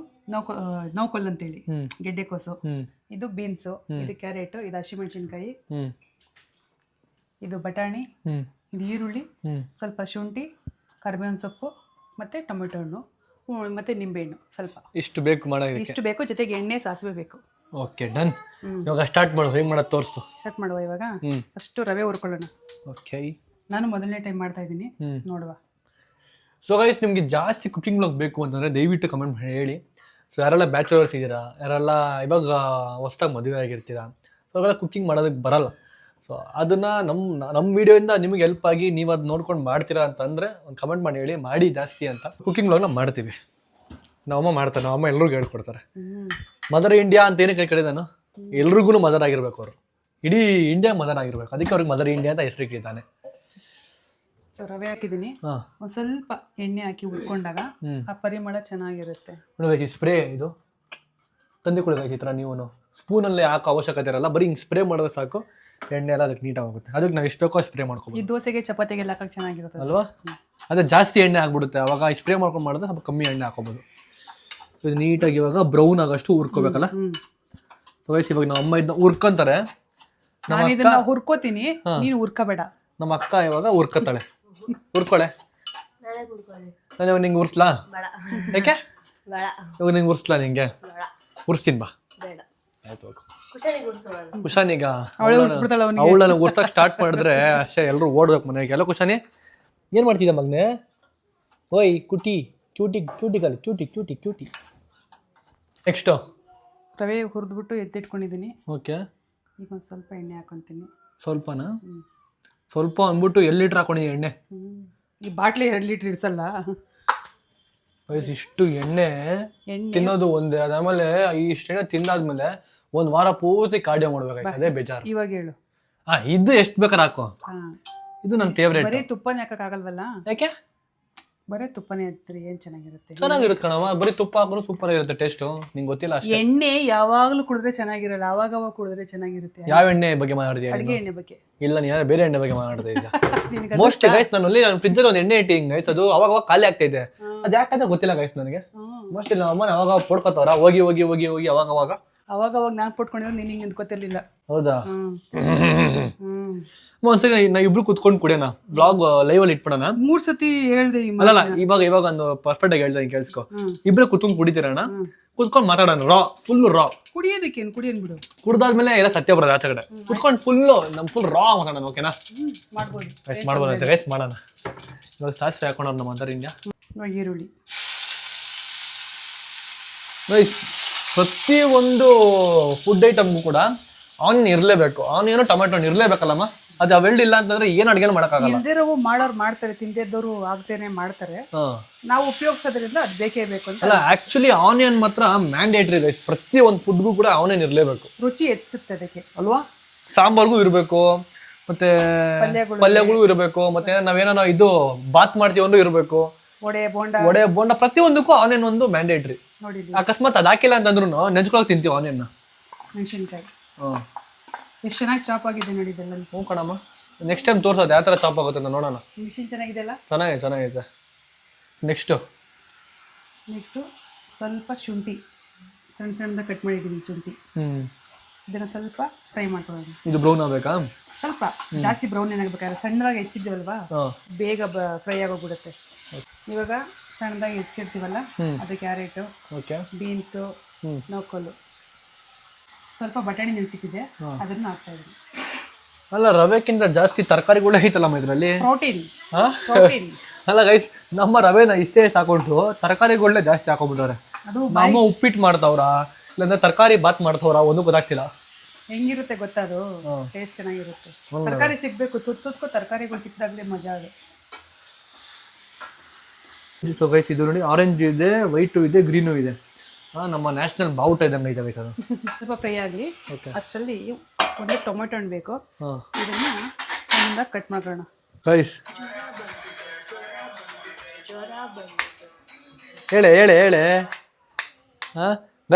ನೌಕೊಲ್ ಅಂತೇಳಿ ಗೆಡ್ಡೆಕೋಸು, ಇದು ಬೀನ್ಸು, ಇದು ಕ್ಯಾರೆಟು, ಇದು ಹಸಿಮೆಣಸಿನ್ಕಾಯಿ, ಇದು ಬಟಾಣಿ, ಇದು ಈರುಳ್ಳಿ, ಸ್ವಲ್ಪ ಶುಂಠಿ, ಕರಿಬೇವಿನ ಸೊಪ್ಪು, ಮತ್ತು ಟೊಮೆಟೊ ಹಣ್ಣು, ಮತ್ತು ನಿಂಬೆಹಣ್ಣು ಸ್ವಲ್ಪ. ಇಷ್ಟು ಬೇಕು ಮಾಡೋದು? ಇಷ್ಟು ಬೇಕು, ಜೊತೆಗೆ ಎಣ್ಣೆ, ಸಾಸಿವೆ ಬೇಕು. Okay, done. ಇವಾಗ ಸ್ಟಾರ್ಟ್ ಮಾಡು, ಹೆಂಗೆ ಮಾಡೋದು ತೋರಿಸ್ತು. ಸ್ಟಾರ್ಟ್ ಮಾಡುವ ಇವಾಗ. ಫಸ್ಟು ರವೆ ಹುರ್ಕೊಳ್ಳೋಣ. ಓಕೆ, ನಾನು ಮೊದಲನೇ ಟೈಮ್ ಮಾಡ್ತಾ ಇದ್ದೀನಿ, ನೋಡುವ. ಸೊ ಗೈಸ್, ನಿಮಗೆ ಜಾಸ್ತಿ ಕುಕಿಂಗ್ ವ್ಲಾಗ್ ಬೇಕು ಅಂತಂದರೆ ದಯವಿಟ್ಟು ಕಮೆಂಟ್ ಮಾಡಿ ಹೇಳಿ. ಸೊ ಯಾರೆಲ್ಲ ಬ್ಯಾಚುಲರ್ಸ್ ಇದ್ದೀರಾ, ಯಾರೆಲ್ಲ ಇವಾಗ ಹೊಸ್ದಾಗಿ ಮದುವೆ ಆಗಿರ್ತೀರಾ, ಸೊ ಅವೆಲ್ಲ ಕುಕಿಂಗ್ ಮಾಡೋದಕ್ಕೆ ಬರಲ್ಲ. ಸೊ ಅದನ್ನು ನಮ್ಮ ವೀಡಿಯೋಯಿಂದ ನಿಮಗೆ ಹೆಲ್ಪ್ ಆಗಿ ನೀವು ಅದು ನೋಡ್ಕೊಂಡು ಮಾಡ್ತೀರಾ ಅಂತಂದರೆ ಒಂದು ಕಮೆಂಟ್ ಮಾಡಿ ಹೇಳಿ, ಮಾಡಿ ಜಾಸ್ತಿ ಅಂತ. ಕುಕಿಂಗ್ ವ್ಲಾಗ್ನ ಮಾಡ್ತೀವಿ, ನಮ್ಮಮ್ಮ ಮಾಡ್ತಾರೆ, ನಮ್ಮಮ್ಮ ಎಲ್ರಿಗೂ ಹೇಳ್ಕೊಡ್ತಾರೆ. ಮದರ್ ಇಂಡಿಯಾ ಅಂತ ಏನಕ್ಕೆ ಕಡೆ ನಾನು ಎಲ್ರಿಗೂ ಮದರ್ ಆಗಿರ್ಬೇಕು, ಅವರು ಇಡೀ ಇಂಡಿಯಾ ಮದರ್ ಆಗಿರ್ಬೇಕು, ಅದಕ್ಕೆ ಅವ್ರಿಗೆ ಮದರ್ ಇಂಡಿಯಾ ಅಂತ ಹೆಸರು ಇಟ್ಟಿದ್ದಾನೆ. ಸೊ ರವೆ ಹಾಕಿದ್ದೀನಿ, ಒಂದು ಸ್ವಲ್ಪ ಎಣ್ಣೆ ಹಾಕಿ ಉಳ್ಕೊಂಡಾಗ ಆ ಪರಿಮಳ ಚೆನ್ನಾಗಿರುತ್ತೆ. ನೋಡ್ಬೇಕು, ಈ ಸ್ಪ್ರೇ ಇದು ತಂದುಕೊಳ್ಬೇಕು ಈ ಥರ. ನೀವು ಸ್ಪೂನಲ್ಲಿ ಹಾಕೋ ಅವಶ್ಯಕತೆ ಇರಲ್ಲ, ಬರೀ ಹಿಂಗೆ ಸ್ಪ್ರೇ ಮಾಡಿದ್ರೆ ಸಾಕು, ಎಣ್ಣೆ ಎಲ್ಲ ಅದಕ್ಕೆ ನೀಟಾಗಿ ಹೋಗುತ್ತೆ. ಅದಕ್ಕೆ ನಾವು ಎಷ್ಟು ಬೇಕೋ ಸ್ಪ್ರೇ ಮಾಡ್ಕೊಬೋದು. ಈ ದೋಸೆಗೆ ಚಪಾತಿಗೆಲ್ಲ ಹಾಕಕ್ಕೆ ಚೆನ್ನಾಗಿರುತ್ತೆ ಅಲ್ವಾ? ಅದೇ ಜಾಸ್ತಿ ಎಣ್ಣೆ ಆಗ್ಬಿಡುತ್ತೆ, ಅವಾಗ ಈ ಸ್ಪ್ರೇ ಮಾಡ್ಕೊಂಡು ಮಾಡಿದ್ರೆ ಸ್ವಲ್ಪ ಕಮ್ಮಿ ಎಣ್ಣೆ ಹಾಕೋಬೋದು. ಇದು ನೀಟಾಗಿ ಇವಾಗ ಬ್ರೌನ್ ಆಗೋಷ್ಟು ಹುರ್ಕೋಬೇಕಲ್ಲ. ಇವಾಗ ನಮ್ಮ ಅಮ್ಮ ಇದನ್ನ ಹುರ್ಕೊಂತಾರೆ, ನಾನು ಇದನ್ನ ಹುರ್ಕೋತೀನಿ, ನೀನು ಹುರ್ಕೋಬೇಡ. ನಮ್ಮ ಅಕ್ಕ ಇವಾಗ ಹುರ್ಕೋತಾಳೆ, ಹುರ್ಕೊಳೆ. ನಾನು ಇವಾಗ ನಿಂಗೆ ಉರ್ಸ್ಲಾ? ಯಾಕೆ? ಇವಾಗ ನಿಂಗೆ ಉರ್ಸ್ಲಾ? ನಿಂಗೆ ಉರ್ಸ್ತೀನಿ ಬಾ. ಆಯ್ತು, ಕುಶಾನಿಗ ಅವಳನ್ನ ಉರ್ಸಕ್ ಸ್ಟಾರ್ಟ್ ಮಾಡಿದ್ರೆ ಅಷ್ಟೇ, ಎಲ್ಲರೂ ಓಡ್ಬೇಕು ಮನೆಗೆ. ಎಲ್ಲ ಕುಶಾನಿ ಏನು ಮಾಡ್ತಿದ್ದ ಮಗನೆ? ಓಯ್ ಕುಟಿ, ಕ್ಯೂಟಿ ಕ್ಯೂಟಿ ಕಲಿ, ಕ್ಯೂಟಿ ಕ್ಯೂಟಿ ಕ್ಯೂಟಿ. ನೆಕ್ಸ್ಟು ರವೆ ಹುರಿದ್ಬಿಟ್ಟು ಎತ್ತಿಟ್ಕೊಂಡಿದ್ದೀನಿ. ಓಕೆ, ಈಗ ಒಂದು ಸ್ವಲ್ಪ ಎಣ್ಣೆ ಹಾಕೊತೀನಿ. ಸ್ವಲ್ಪನಾ? ಸ್ವಲ್ಪ ಅಂದ್ಬಿಟ್ಟು 2 ಲೀಟ್ರ್ ಹಾಕೊಂಡಿದ್ದೀನಿ ಎಣ್ಣೆ. ಈ ಬಾಟ್ಲಿ 2 ಲೀಟ್ರ್ ಇಡ್ಸಲ್ಲ. ಇಷ್ಟು ಎಣ್ಣೆ ತಿನ್ನೋದು ಒಂದೇ, ಅದಾದ್ಮೇಲೆ ಇಷ್ಟು ಎಣ್ಣೆ ತಿಂದಾದ್ಮೇಲೆ 1 ವಾರ ಪೂರ್ತಿ ಕಾರ್ಡಿಯೋ ಮಾಡ್ಬೇಕಾಯ್ತು, ಅದೇ ಬೇಜಾರು. ಇವಾಗ ಹೇಳು. ಇದು ಎಷ್ಟು ಬೇಕಾದ್ರೆ ಹಾಕೋ, ಇದು ನನ್ನ ಫೇವ್ರೇಟ್. ಬರೀ ತುಪ್ಪನೇ ಹಾಕಕ್ಕಾಗಲ್ವಲ್ಲ? ಯಾಕೆ? ಬರೀ ತುಪ್ಪನೇ ಹಾಕ್ತೀರಿ, ಏನು ಚೆನ್ನಾಗಿರುತ್ತೆ. ಚೆನ್ನಾಗಿರುತ್ತೆ ಕಣವ, ಬರೀ ತುಪ್ಪ ಹಾಕಿದ್ರು ಸೂಪರ್ ಆಗಿರುತ್ತೆ ಟೇಸ್ಟು. ನಿಂಗೆ ಗೊತ್ತಿಲ್ಲ ಅಷ್ಟೇ. ಎಣ್ಣೆ ಯಾವಾಗಲೂ ಕುಡಿದ್ರೆ ಚೆನ್ನಾಗಿರಲ್ಲ, ಅವಾಗ ಕುಡಿದ್ರೆ ಚೆನ್ನಾಗಿರುತ್ತೆ. ಯಾವ ಎಣ್ಣೆ ಬಗ್ಗೆ ಮಾತಾಡ್ತೀಯ? ಅಡುಗೆ ಎಣ್ಣೆ ಬಗ್ಗೆ ಇಲ್ಲ, ನೀ ಬೇರೆ ಎಣ್ಣೆ ಬಗ್ಗೆ ಮಾತಾಡ್ತಾ ಇದ್ದ. ಮೋಸ್ಟ್ಲಿ ಗೈಸ್, ನಾನು ಫ್ರಿಜ್ಜಲ್ಲಿ ಒಂದು ಎಣ್ಣೆ ಇಟ್ಟಿಂಗ್ ಗೈಸ್, ಅದು ಅವಾಗ ಖಾಲಿ ಆಗ್ತಾ ಇದೆ. ಅದು ಯಾಕಂತ ಗೊತ್ತಿಲ್ಲ ಗೈಸ್ ನನಗೆ. ಮೋಸ್ಟ್ಲಿ ನಮ್ಮ ಅಮ್ಮನ ಅವಾಗ ಪಡ್ಕೋತಾರ, ಹೋಗಿ ಹೋಗಿ ಹೋಗಿ ಹೋಗಿ ಅವಾಗ ಅವಾಗ ನಾನು ಪುಟ್ಕೊಂಡಿದ್ರೆ ನೀನು ಹಿಂಗೆ ನಿಂತ್ಕೋತಿರ್ಲಿಲ್ಲ. ಹೌದಾ? ಹ್ಮ್ ಒಂದ್ಸರಿ ನಾವು ಇಬ್ರು ಕುತ್ಕೊಂಡು ಕುಡಿಯೋಣ, ಬ್ಲಾಗ್ ಲೈವ್ ಅಲ್ಲಿ ಇಟ್ಬಿಡೋಣ. 3 ಸತಿ ಹೇಳ್ದೆ ಅಲ್ಲ ಇವಾಗ ಒಂದು ಪರ್ಫೆಕ್ಟ್ ಆಗಿ ಹೇಳ್ತಾ ಕೇಳಿಸ್ಕೊ. ಇಬ್ರು ಕುತ್ಕೊಂಡು ಕುಡಿತೀರಣ್ಣ, ಕುತ್ಕೊಂಡು ಮಾತಾಡೋಣ. ಫುಲ್ ರಾ ಕುಡಿಯೋದಕ್ಕೇನು ಕುಡಿಯೋನ್ ಬಿಡು, ಕುಡ್ದಾದ್ಮೇಲೆ ಎಲ್ಲ ಸತ್ಯ ಬರೋದು ಆಚೆ ಕಡೆ. ಕುತ್ಕೊಂಡು ಫುಲ್ ರಾ ಮಾತಾಡೋಣ. ಓಕೆನಾ? ಮಾಡ್ಬೋದು. ಮಾಡ್ಬೋದು ಗೈಸ್, ಮಾಡೋಣ. ಇವಾಗ ಸಾಸಿವೆ ಹಾಕೊಂಡ್ರು ನಮ್ಮ ಅಂತಾರೆ ಹಿಂಗೆ. ಈರುಳ್ಳಿ. ಪ್ರತಿ ಒಂದು ಫುಡ್ ಐಟಮ್ಗೂ ಕೂಡ ಆನಿಯನ್ ಇರಲೇಬೇಕು. ಆನಿಯನ್ ಟೊಮೆಟೊ ಇರಲೇಬೇಕಲ್ಲಮ್ಮ. ಅದು ಅವೆರಡು ಇಲ್ಲ ಅಂತಂದ್ರೆ ಏನು ಅಡುಗೆ ಮಾಡೋಕ್ಕಾಗಲ್ಲ. ಇಲ್ದಿರೋವು ಮಾಡೋರು ಮಾಡ್ತಾರೆ, ತಿಂದಿದ್ದವರು ಆಗ್ತೇನೆ ಮಾಡ್ತಾರೆ. ನಾವು ಉಪಯೋಗಿಸೋದ್ರಿಂದ ಅದು ಬೇಕೇ ಬೇಕು ಅಂತ. ಅಲ್ಲ, ಆಕ್ಚುಲಿ ಆನಿಯನ್ ಮಾತ್ರ ಮ್ಯಾಂಡೇಟ್ರಿ ಗೈಸ್. ಪ್ರತಿ ಒಂದು ಫುಡ್ಗೂ ಕೂಡ ಆನಿಯನ್ ಇರಲೇಬೇಕು. ರುಚಿ ಹೆಚ್ಚುತ್ತೆ ಅದಕ್ಕೆ ಅಲ್ವಾ? ಸಾಂಬಾರ್ಗೂ ಇರಬೇಕು, ಮತ್ತೆ ಪಲ್ಯಗಳು ಇರಬೇಕು, ಮತ್ತೆ ನಾವೇನೋ ಇದು ಬಾತ್ ಮಾಡ್ತೀವಿ ಅಂದ್ರೆ ಇರಬೇಕು. ವಡೆ ಬೋಂಡ ಪ್ರತಿಯೊಂದಕ್ಕೂ ಆನಿಯನ್ ಒಂದು ಮ್ಯಾಂಡೇಟ್ರಿ. ಅಕಸ್ಮಾತ್ ಅದ್ ಹಾಕಿಲ್ಲ ಅಂತಂದ್ರು ನೆಂಚ್ಕೊಳಕ್ ತಿಂತೀವಿ ಆನಿಯನ್. ಮೆಣಸಿನ್ಕಾಯಿ ಎಷ್ಟು ಚೆನ್ನಾಗಿ ಚಾಪ್ ಆಗಿದೆ ನೋಡಿ ಇದೆಲ್ಲ. ಹ್ಞೂ ಕಣಮ್ಮ, ನೆಕ್ಸ್ಟ್ ಟೈಮ್ ತೋರ್ಸೋದು ಯಾವ ಥರ ಚಾಪ್ ಆಗುತ್ತೆ ಅಂತ ನೋಡೋಣ. ಮಿಷಿನ್ ಚೆನ್ನಾಗಿದೆಯಲ್ಲ? ಚೆನ್ನಾಗಿದೆ. ನೆಕ್ಸ್ಟು ಸ್ವಲ್ಪ ಶುಂಠಿ ಸಣ್ಣದಾಗಿ ಕಟ್ ಮಾಡಿದ್ದೀನಿ. ಶುಂಠಿ ಇದನ್ನ ಸ್ವಲ್ಪ ಫ್ರೈ ಮಾಡ್ಕೊಳ್ಳೋಣ. ಇದು ಬ್ರೌನ್ ಆಗ್ಬೇಕಾ? ಸ್ವಲ್ಪ ಜಾಸ್ತಿ ಬ್ರೌನ್ ಏನಾಗಬೇಕಾದ್ರೆ ಸಣ್ಣದಾಗಿ ಹೆಚ್ಚಿದ್ದೀವಲ್ವಾ, ಬೇಗ ಫ್ರೈ ಆಗೋಗ್ಬಿಡುತ್ತೆ. ಇವಾಗ ಸಣ್ಣದಾಗಿ ಹೆಚ್ಚಿರ್ತೀವಲ್ಲ, ಅದು ಕ್ಯಾರೆಟು, ಬೀನ್ಸು, ನೋಕೊಲ್ಲು, ಸ್ವಲ್ಪ ಬಟಾಣಿ ನೆನೆಸಿಟ್ಟಿದೆ, ಅದನ್ನ ಹಾಕ್ತಾ ಇದ್ದೀನಿ. ಅಲ್ಲ, ರವೆಕ್ಕಿಂತ ಜಾಸ್ತಿ ತರಕಾರಿಗಳು ಐತಲ್ಲಮ್ಮ ಇದರಲ್ಲಿ, ಪ್ರೋಟೀನ್. ಅಲ್ಲ ಗೈಸ್, ನಮ್ಮ ರವೆನ ಇಷ್ಟೇ ಹಾಕೊಂಡು ತರಕಾರಿಗಳನ್ನೇ ಜಾಸ್ತಿ ಹಾಕೊಂಡ್ಬಿಟ್ಟವ್ರೆ. ನಮ್ಮ ಉಪ್ಪಿಟ್ಟು ಮಾಡ್ತಾವ್ರ ಇಲ್ಲಾಂದ್ರೆ ತರಕಾರಿ ಬಾತ್ ಮಾಡ್ತಾವ್ರ, ಒಂದು ಗೊತ್ತಾಗ್ತಿಲ್ಲ. ಹೆಂಗಿರುತ್ತೆ ಗೊತ್ತಾ, ಅದು ಟೇಸ್ಟ್ ಚೆನ್ನಾಗಿರುತ್ತೆ. ತರಕಾರಿ ಸಿಗ್ಬೇಕು, ತುತ್ತಕ್ಕೂ ತರಕಾರಿಗಳು ಸಿಕ್ಕಿದಾಗಲೇ ಮಜಾ ಅದು. ಸೊ ಗೈಸ್, ಇದು ನೋಡಿ ಆರೆಂಜ್ ಇದೆ, ವೈಟು ಇದೆ, ಗ್ರೀನು ಇದೆ. ನಮ್ಮ ನ್ಯಾಷನಲ್ ಬಾವುಟ ಇದ್ದಂಗೆ ಇದೆ ಗೈಸ್. ಅದು ಸ್ವಲ್ಪ ಫ್ರೈ ಆಗಲಿ. ಅಷ್ಟರಲ್ಲಿ ಒಂದು ಟೊಮೆಟೊ ಹಣ್ಣು ಬೇಕು, ಇದನ್ನ ಸಣ್ಣದಾಗಿ ಕಟ್ ಮಾಡೋಣ. ಗೈಸ್ ಹೇಳೆ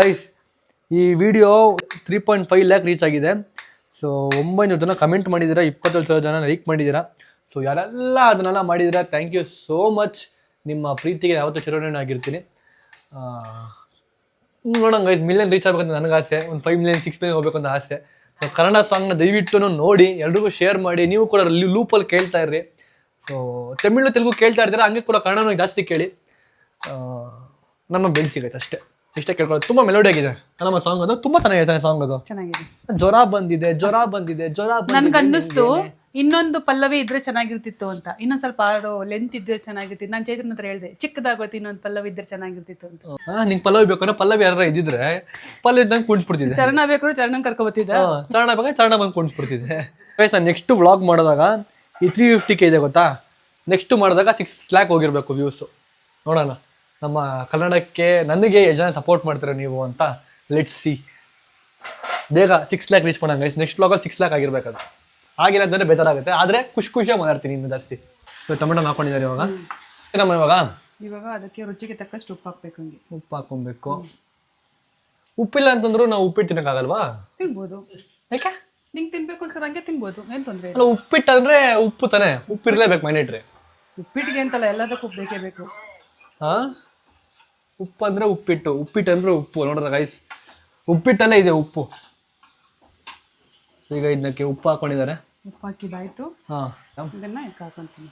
ಗೈಸ್, ಈ ವಿಡಿಯೋ 3.5 ಲ್ಯಾಕ್ ರೀಚ್ ಆಗಿದೆ. ಸೊ 900 ಜನ ಕಮೆಂಟ್ ಮಾಡಿದ್ದೀರಾ, 27,000 ಜನ ಲೈಕ್ ಮಾಡಿದ್ದೀರಾ. ಸೊ ಯಾರೆಲ್ಲ ಅದನ್ನೆಲ್ಲ ಮಾಡಿದ್ದೀರಾ, ಥ್ಯಾಂಕ್ ಯು ಸೋ ಮಚ್. ನಿಮ್ಮ ಪ್ರೀತಿಗೆ ಯಾವತ್ತೂ ಚಿರಋಣಿ ಆಗಿರ್ತೀನಿ. ನೋಡೋಣ ಗೈಸ್, ಮಿಲಿಯನ್ ರೀಚ್ ಆಗಬೇಕಂತ ನನಗೆ ಆಸೆ. ಒಂದು 5 ಮಿಲಿಯನ್ 6 ಮಿಲಿಯನ್ ಹೋಗ್ಬೇಕಂತ ಆಸೆ. ಸೊ ಕನ್ನಡ ಸಾಂಗ್ನ ದಯವಿಟ್ಟು ನೋಡಿ, ಎಲ್ರಿಗೂ ಶೇರ್ ಮಾಡಿ. ನೀವು ಕೂಡ ಲೂಪಲ್ಲಿ ಕೇಳ್ತಾ ಇರ್ರಿ. ಸೊ ತಮಿಳು ತೆಲುಗು ಕೇಳ್ತಾ ಇರ್ತೀರ, ಹಂಗೆ ಕೂಡ ಕನ್ನಡನ ಜಾಸ್ತಿ ಕೇಳಿ. ನಮ್ಮ ಬೆಲ್ ಸಿಗೈತೆ ಅಷ್ಟೇ, ಇಷ್ಟೇ ಕೇಳ್ಕೊಳ್ಳೋದು. ತುಂಬ ಮೆಲೋಡಿ ಆಗಿದೆ ನಮ್ಮ ಸಾಂಗ್, ಅದು ತುಂಬ ಚೆನ್ನಾಗಿದೆ ಸಾಂಗ್. ಅದು ಚೆನ್ನಾಗಿದೆ. ಜ್ವರ ಬಂದಿದೆ. ನನ್ಗೆ ಅನ್ನಿಸ್ತು ಇನ್ನೊಂದು ಪಲ್ಲವಿ ಇದ್ರೆ ಚೆನ್ನಾಗಿರ್ತಿತ್ತು ಅಂತ. ಇನ್ನೊಂದ್ ಸ್ವಲ್ಪ ಲೆಂತ್ ಇದ್ರೆ ಚೆನ್ನಾಗಿರ್ತಿತ್ತು. ನಾನು ಚೈತ್ರನ ಹತ್ರ ಹೇಳ್ದೆ, ಚಿಕ್ಕದಾಗೋತಿ ಇನ್ನೊಂದು ಪಲ್ಲವಿ ಇದ್ರೆ ಚೆನ್ನಾಗಿರ್ತಿತ್ತು ಅಂತ. ನಿಂಗೆ ಪಲ್ಲವಿ ಬೇಕಂದ್ರೆ ಪಲ್ಲವಿ ಯಾರು ಇದ್ದಿದ್ರೆ ಪಲ್ಲವಿ ಇದ್ದಂಗೆ ಕುಣಿಸ್ಬಿಡ್ತಿದ್ದೆ. ಚರಣ ಬೇಕಾದ್ರೆ ಚರಣ ಕರ್ಕೊಬತ್ತಿದ್ದ, ಚರಣ ಬೇಕಾದ್ರೆ ಚರಣ ಬಂದು ಕುಣಿಸ್ಬಿಡ್ತಿದ್ದೆ. ನಾನು ನೆಕ್ಸ್ಟ್ ವ್ಲಾಗ್ ಮಾಡಿದಾಗ ಈ 350K ಇದೆ ಗೊತ್ತಾ, ನೆಕ್ಸ್ಟ್ ಮಾಡಿದಾಗ 6 ಲ್ಯಾಕ್ ಹೋಗಿರ್ಬೇಕು ವ್ಯೂಸು. ನೋಡೋಣ ನಮ್ಮ ಕನ್ನಡಕ್ಕೆ ನನಗೆ ಎಷ್ಟು ಜನ ಸಪೋರ್ಟ್ ಮಾಡ್ತೀರಾ ನೀವು ಅಂತ. Let's see. ಬೇಗ 6 ಲ್ಯಾಕ್ ರೀಚ್ ಮಾಡೋಣ ಗೈಸ್. ನೆಕ್ಸ್ಟ್ ವ್ಲಾಗಲ್ಲಿ 6 ಲ್ಯಾಕ್ ಆಗಿರ್ಬೇಕದು. ಆಗಿಲ್ಲ ಅಂತಂದ್ರೆ ಬೇಜಾರಾಗುತ್ತೆ, ಆದರೆ ಖುಷಿಯಾಗಿ ಮಾತಾಡ್ತೀನಿ ಇನ್ನು ಜಾಸ್ತಿ. ಟೊಮೆಟೊ ಹಾಕೊಂಡಿದ್ದಾರೆ ಇವಾಗ. ಏನಮ್ಮ ಇವಾಗ ಅದಕ್ಕೆ ರುಚಿಗೆ ತಕ್ಕಷ್ಟು ಉಪ್ಪು ಹಾಕ್ಬೇಕು. ಹಂಗೆ ಉಪ್ಪು ಹಾಕೊಬೇಕು. ಉಪ್ಪಿಲ್ಲ ಅಂತಂದ್ರು ನಾವು ಉಪ್ಪಿಟ್ಟು ತಿನ್ನಕ್ಕಾಗಲ್ವಾ? ತಿನ್ಬೋದು. ಯಾಕೆ? ನಿಂಗೆ ತಿನ್ಬೇಕು ಅನ್ಸರ್ ಹಂಗೆ ತಿನ್ಬೋದು, ಏನು ತೊಂದರೆ ಇಲ್ಲ. ಉಪ್ಪಿಟ್ಟು ಅಂದ್ರೆ ಉಪ್ಪು ತಾನೆ, ಉಪ್ಪು ಇರಲೇಬೇಕು ಮ್ಯಾಂಡೇಟ್ರಿ. ಉಪ್ಪಿಟ್ಟಿಗೆ ಅಂತಲ್ಲ, ಎಲ್ಲದಕ್ಕೂ ಉಪ್ಪು ಬೇಕೇ ಬೇಕು. ಉಪ್ಪು ಅಂದ್ರೆ ಉಪ್ಪಿಟ್ಟು ಅಂದ್ರೆ ಉಪ್ಪು. ನೋಡ್ರ ಗೈಸ್, ಉಪ್ಪಿಟ್ಟಲ್ಲೇ ಇದೆ ಉಪ್ಪು. ಈಗ ಇದಕ್ಕೆ ಉಪ್ಪು ಹಾಕೊಂಡಿದ್ದಾರೆ. ಉಪ್ಪು ಹಾಕಿದಾಯ್ತು. ಇದನ್ನ ಹಾಕೊಂತೀನಿ.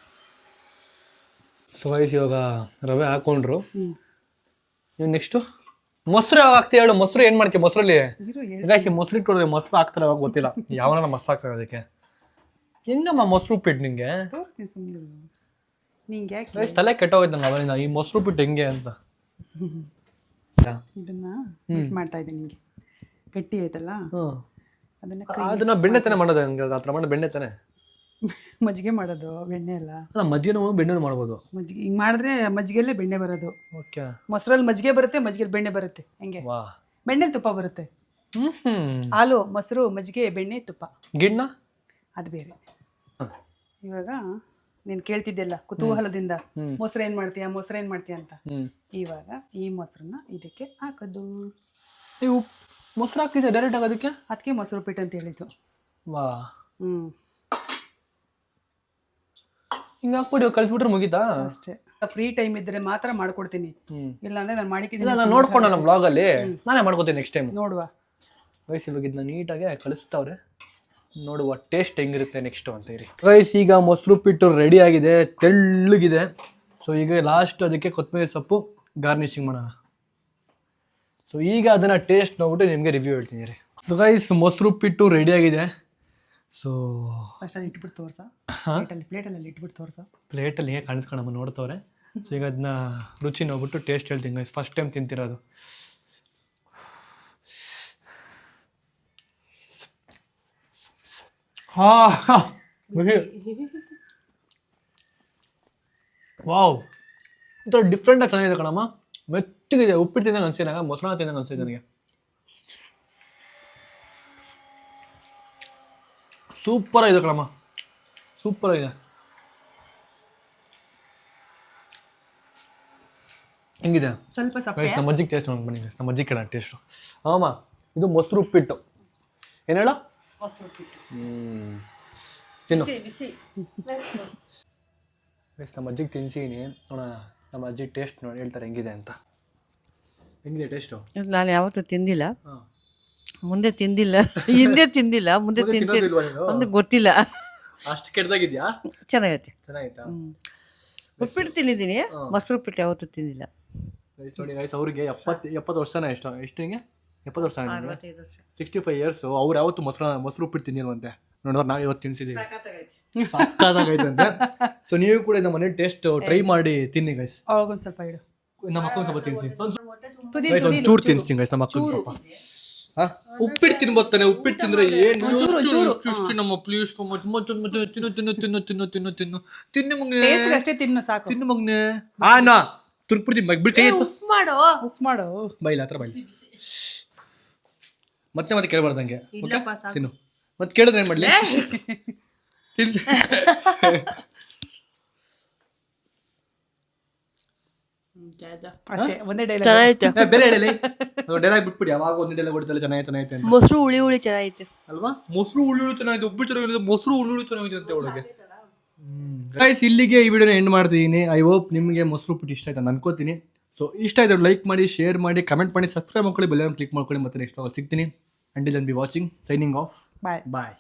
ಸೊ ಗೈಸ್, ಇವಾಗ ರವೆ ಹಾಕೊಂಡ್ರು. ನೀವು ನೆಕ್ಸ್ಟು ಮೊಸರು ಯಾವಾಗ ಹಾಕ್ತೀವಿ ಹೇಳು. ಮೊಸರು ಏನು ಮಾಡ್ತೀವಿ ಮೊಸರಲ್ಲಿ? ಗೈಸ್, ಮೊಸರು ಇಟ್ಕೊಡ್ರಿ. ಮೊಸರು ಹಾಕ್ತಾರೆ ಅವಾಗ ಗೊತ್ತಿಲ್ಲ, ಯಾವನ ಮೊಸರು ಹಾಕ್ತಾರೆ ಅದಕ್ಕೆ. ಹೆಂಗಮ್ಮ ಮೊಸರು ಉಪ್ಪಿಟ್ಟು ನಿಂಗೆ? ತೋರಿಸ್ತೀನಿ ಸುಮ್ಮನೆ. ನಿಂಗೆ ಗೈಸ್ ತಲೆ ಕೆಟ್ಟೋಯ್ತು ನಂಗೆ ಅವನಿಂದ, ಈ ಮೊಸರು ಉಪ್ಪಿಟ್ಟು ಹೆಂಗೆ ಅಂತ. ಇದನ್ನ ಮಾಡ್ತಾ ಇದ್ದೀನಿ. ನಿಂಗೆ ಗಟ್ಟಿ ಆಯ್ತಲ್ಲ, ಅದನ್ನ ಬೆಣ್ಣೆ ತಾನೆ ಮಾಡೋದು. ಹಂಗೆ ಆ ಪ್ರಮಾಣ ಬೆಣ್ಣೆ ತಾನೆ ಮಜ್ಜಿಗೆ ಮಾಡೋದು, ಬೆಣ್ಣೆ ಅಲ್ಲ. ಮಜ್ಜಿಗೆ ಬೆಣ್ಣೆ ಮಾಡ್ಬೋದು. ಮಜ್ಜಿಗೆ ಹಿಂಗೆ ಮಾಡಿದ್ರೆ ಮಜ್ಜಿಗೆಲ್ಲೇ ಬೆಣ್ಣೆ ಬರೋದು. ಓಕೆ. ಮೊಸರಲ್ಲಿ ಮಜ್ಜಿಗೆ ಬರುತ್ತೆ, ಮಜ್ಜಿಗೆಲಿ ಬೆಣ್ಣೆ ಬರುತ್ತೆ. ಹೆಂಗೆ ಬೆಣ್ಣೆಲಿ ತುಪ್ಪ ಬರುತ್ತೆ. ಹಾಲು, ಮೊಸರು, ಮಜ್ಜಿಗೆ, ಬೆಣ್ಣೆ, ತುಪ್ಪ. ಗಿಣ್ಣ ಅದು ಬೇರೆ. ಇವಾಗ ನೀನು ಕೇಳ್ತಿದ್ದೆಲ್ಲ ಕುತೂಹಲದಿಂದ, ಮೊಸರು ಏನ್ ಮಾಡ್ತೀಯ ಅಂತ. ಇವಾಗ ಈ ಮೊಸರನ್ನ ಇದಕ್ಕೆ ಹಾಕೋದು. ನೀವು ಮೊಸರು ಹಾಕಿದ್ದೆ ಡೈರೆಕ್ಟ್ ಆಗೋದಕ್ಕೆ? ಅದಕ್ಕೆ ಮೊಸರು ಉಪ್ಪಿಟ್ಟು ಅಂತ ಹೇಳಿದ್ದು. ವಾ. ಹಿಂಗೆ ಹಾಕ್ಬಿಟ್ಟು ಕಳಿಸ್ಬಿಟ್ರೆ ಮುಗೀತಾ? ಅಷ್ಟೇ. ಫ್ರೀ ಟೈಮ್ ಇದ್ರೆ ಮಾತ್ರ ಮಾಡ್ಕೊಡ್ತೀನಿ, ಇಲ್ಲ ಅಂದ್ರೆ ನಾನು ಮಾಡಿದ್ದೀನಿ. ನಾನು ನೋಡ್ಕೊಂಡು ನಮ್ಮ ವ್ಲಾಗಲ್ಲಿ ನಾನೇ ಮಾಡ್ಕೊತೀನಿ ನೆಕ್ಸ್ಟ್ ಟೈಮ್. ನೋಡುವ. ಗೈಸ್ ಇವಾಗ ಇದನ್ನ ನೀಟಾಗಿ ಕಳಿಸ್ತವ್ರೆ, ನೋಡುವ ಟೇಸ್ಟ್ ಹೆಂಗಿರುತ್ತೆ ನೆಕ್ಸ್ಟು ಅಂತ ಹೇಳಿ. ಗೈಸ್ ಈಗ ಮೊಸರುಪ್ಪಿಟ್ಟು ರೆಡಿ ಆಗಿದೆ, ತೆಳ್ಳಗಿದೆ. ಸೊ ಈಗ ಲಾಸ್ಟ್ ಅದಕ್ಕೆ ಕೊತ್ತಂಬರಿ ಸೊಪ್ಪು ಗಾರ್ನಿಶಿಂಗ್ ಮಾಡೋಣ. ಸೊ ಈಗ ಅದನ್ನು ಟೇಸ್ಟ್ ನೋಡ್ಬಿಟ್ಟು ನಿಮಗೆ ರಿವ್ಯೂ ಹೇಳ್ತೀನಿ ರೀ. ಸೊ ಗೈಸ್ ಮೊಸರುಪ್ಪಿಟ್ಟು ರೆಡಿ ಆಗಿದೆ. ಸೊ ಫಸ್ಟ್ ಅಲ್ಲಿ ಇಟ್ಬಿಟ್ಟು ತೋರ್ಸ, ಪ್ಲೇಟಲ್ಲಿ ಇಟ್ಬಿಟ್ಟು ತೋರ್ಸ. ಪ್ಲೇಟಲ್ಲಿ ಹೇಗೆ ಕಾಣಿಸ್ಕೊಳಮ್ಮ ನೋಡ್ತವ್ರೆ. ಸೊ ಈಗ ಅದನ್ನ ರುಚಿ ನೋಡ್ಬಿಟ್ಟು ಟೇಸ್ಟ್ ಹೇಳ್ತೀನಿ ಗೈಸ್. ಫಸ್ಟ್ ಟೈಮ್ ತಿಂತಿರೋದು. ವಾವ್, ಒಂಥರ ಡಿಫ್ರೆಂಟಾಗಿ ಚೆನ್ನಾಗಿದೆ ಕಣಮ್ಮ. ಮೆಚ್ಚಗಿದೆ. ಉಪ್ಪಿಟ್ಟು ತಿಂದಂಗೆ ಅನ್ಸಿಲ್ಲ, ಮೊಸರನ್ನ ತಿಂದಂಗೆ ಅನ್ಸಿದೆ ನನಗೆ. ಸೂಪರ್ ಆಗಿದೆ ಕಣಮ್ಮ, ಸೂಪರ್ ಆಗಿದೆ. ಹೆಂಗಿದೆ ಸ್ವಲ್ಪ ಸಪ್ಪೆ. ನಮ್ಮ ಅಜ್ಜಿಗೆ ಟೇಸ್ಟ್ ನೋಡಿ ಬನ್ನಿ. ನಮ್ಮ ಅಜ್ಜಿ ಕೇಳ ಟೇಸ್ಟು. ಅಮ್ಮ ಇದು ಮೊಸರು ಉಪ್ಪಿಟ್ಟು ಏನು ಹೇಳ? ತಿನ್ನು. ನಮ್ಮ ಅಜ್ಜಿಗೆ ತಿನ್ಸಿದ್ದೀನಿ, ನೋಡೋಣ ನಮ್ಮ ಅಜ್ಜಿ ಟೇಸ್ಟ್ ನೋಡಿ ಹೇಳ್ತಾರೆ ಹೆಂಗಿದೆ ಅಂತ. ಹೆಂಗಿದೆ ಟೇಸ್ಟು? ನಾನು ಯಾವತ್ತೂ ತಿಂದಿಲ್ಲ, ಮುಂದೆ ತಿಂದಿಲ್ಲ, ಹಿಂದೆ ತಿಂದಿಲ್ಲ, ಮುಂದೆ ತಿಂತಿಲ್ಲ, ಒಂದು ಗೊತ್ತಿಲ್ಲ. ಅಷ್ಟು ಕೆಟ್ಟದಾಗಿದ್ಯಾ? ಚೆನ್ನಾಗೈತೆ. ಚೆನ್ನಾಗಿತ್ತಾ? ಉಪ್ಪಿಟ್ಟು ತಿಂದಿದ್ದೀನಿ, ಮೊಸರು ಉಪ್ಪಿಟ್ಟು ಯಾವತ್ತೂ ತಿಂದಿಲ್ಲ. ನೋಡಿ ಗೈಸ್, ಅವ್ರಿಗೆ 70 ವರ್ಷನ ಎಷ್ಟು ನಿಮಗೆ? 70 ವರ್ಷ, 65 ವರ್ಷ. 65 ಇಯರ್ಸ್. ಅವ್ರು ಯಾವತ್ತು ಮೊಸರು ಉಪ್ಪಿಟ್ಟು ತಿಂದಿಲ್ವಂತೆ. ನೋಡಿದ್ರೆ ನಾವು ಇವತ್ತು ತಿನ್ಸಿದ್ದೀವಿ. ಸಕ್ಕತ್ತಾಗೈತಂತೆ. ಸೊ ನೀವು ಕೂಡ ನಮ್ಮ ಮನೇಲಿ ಟೇಸ್ಟ್ ಟ್ರೈ ಮಾಡಿ ತಿನ್ನಿ ಗೈಸ್. ಅವಾಗೊಂದು ಸ್ವಲ್ಪ ಇಡು. ನಮ್ಮ ಅಕ್ಕನ ಸ್ವಲ್ಪ ತಿನ್ಸಿ. ತುದಿ ಗೈಸ್ ಒಂದು ಚೂರು ತಿನ್ಸ್ತೀನಿ ಗೈಸ್ ನಮ್ಮ ಅಕ್ಕನ ಸ್ವಲ್ಪ. ಉಪ್ಪಿಟ್ಟು ತಿನ್ಬೋದು ತಾನೆ? ಉಪ್ಪಿಟ್ಟು ತಿಂದ್ರೆ ಏನು ಇಷ್ಟು ನಮ್ಮ ಪ್ಲೀಸ್ ತಿನ್ನು ತಿನ್ನು ತಿನ್ನು ತಿನ್ನು ತಿನ್ನು ತಿನ್ನು ತಿನ್ನು ಮಗ್ನೆ. ಟೇಸ್ಟ್ಗೆ ಅಷ್ಟೇ ತಿನ್ನು ಸಾಕು. ತಿನ್ನು ಮಗ್ನೆ. ನಾ ತುರ್ಕ್ಬಿಡ್ತೀನಿ ಬಿಡಿ ಕೈ ಎತ್ತು. ಉಪ್ಪು ಮಾಡು. ಬೈಲ ಹತ್ರ ಬೈಲಿ. ಮತ್ತೆ ಕೇಳಬಾರ್ದಂಗೆ. ತಿನ್ನು. ಮತ್ತೆ ಕೇಳಿದ್ರೆ ಏನು ಮಾಡಲಿ? ಅಷ್ಟೇ, ಒಂದೇ ಡೈಲಾಗ್. ಬೇರೆ ಹೇಳಿ, ಡೈಲಾಗ್ ಬಿಟ್ಬಿಡಿ. ಯಾವಾಗ ಒಂದೇ ಡೈಲಾಗ್ ಹೊಡಿತಲ್ಲ ಚೆನ್ನಾಗೈತೆ ಅಂತ. ಮೊಸರು ಹುಳಿ ಚೆನ್ನಾಗಿತ್ತು ಅಲ್ವಾ? ಮೊಸರು ಹುಳಿ ಚೆನ್ನಾಗಿದೆ, ಉಪ್ಪು ಚೆನ್ನಾಗಿದೆ, ಮೊಸರು ಹುಳಿ ಚೆನ್ನಾಗಿದೆ ಅಂತ ಒಳಗೆ. ಗೈಸ್ ಇಲ್ಲಿಗೆ ಈ ವಿಡಿಯೋನ ಎಂಡ್ ಮಾಡ್ತಿದ್ದೀನಿ. ಐ ಹೋಪ್ ನಿಮಗೆ ಮೊಸರು ಉಪ್ಪಿಟ್ಟು ಇಷ್ಟ ಆಯ್ತು ಅಂತ ಅನ್ಕೋತೀನಿ. ಸೊ ಇಷ್ಟ ಆಯ್ತು ಲೈಕ್ ಮಾಡಿ, ಶೇರ್ ಮಾಡಿ, ಕಮೆಂಟ್ ಮಾಡಿ, ಸಬ್ಸ್ಕ್ರೈಬ್ ಮಾಡ್ಕೊಳ್ಳಿ, ಬೆಲ್ ಕ್ಲಿಕ್ ಮಾಡ್ಕೊಳ್ಳಿ. ಮತ್ತೆ ನೆಕ್ಸ್ಟ್ ಸಿಗ್ತೀನಿ. Until then, be watching. Signing off. Bye. Bye.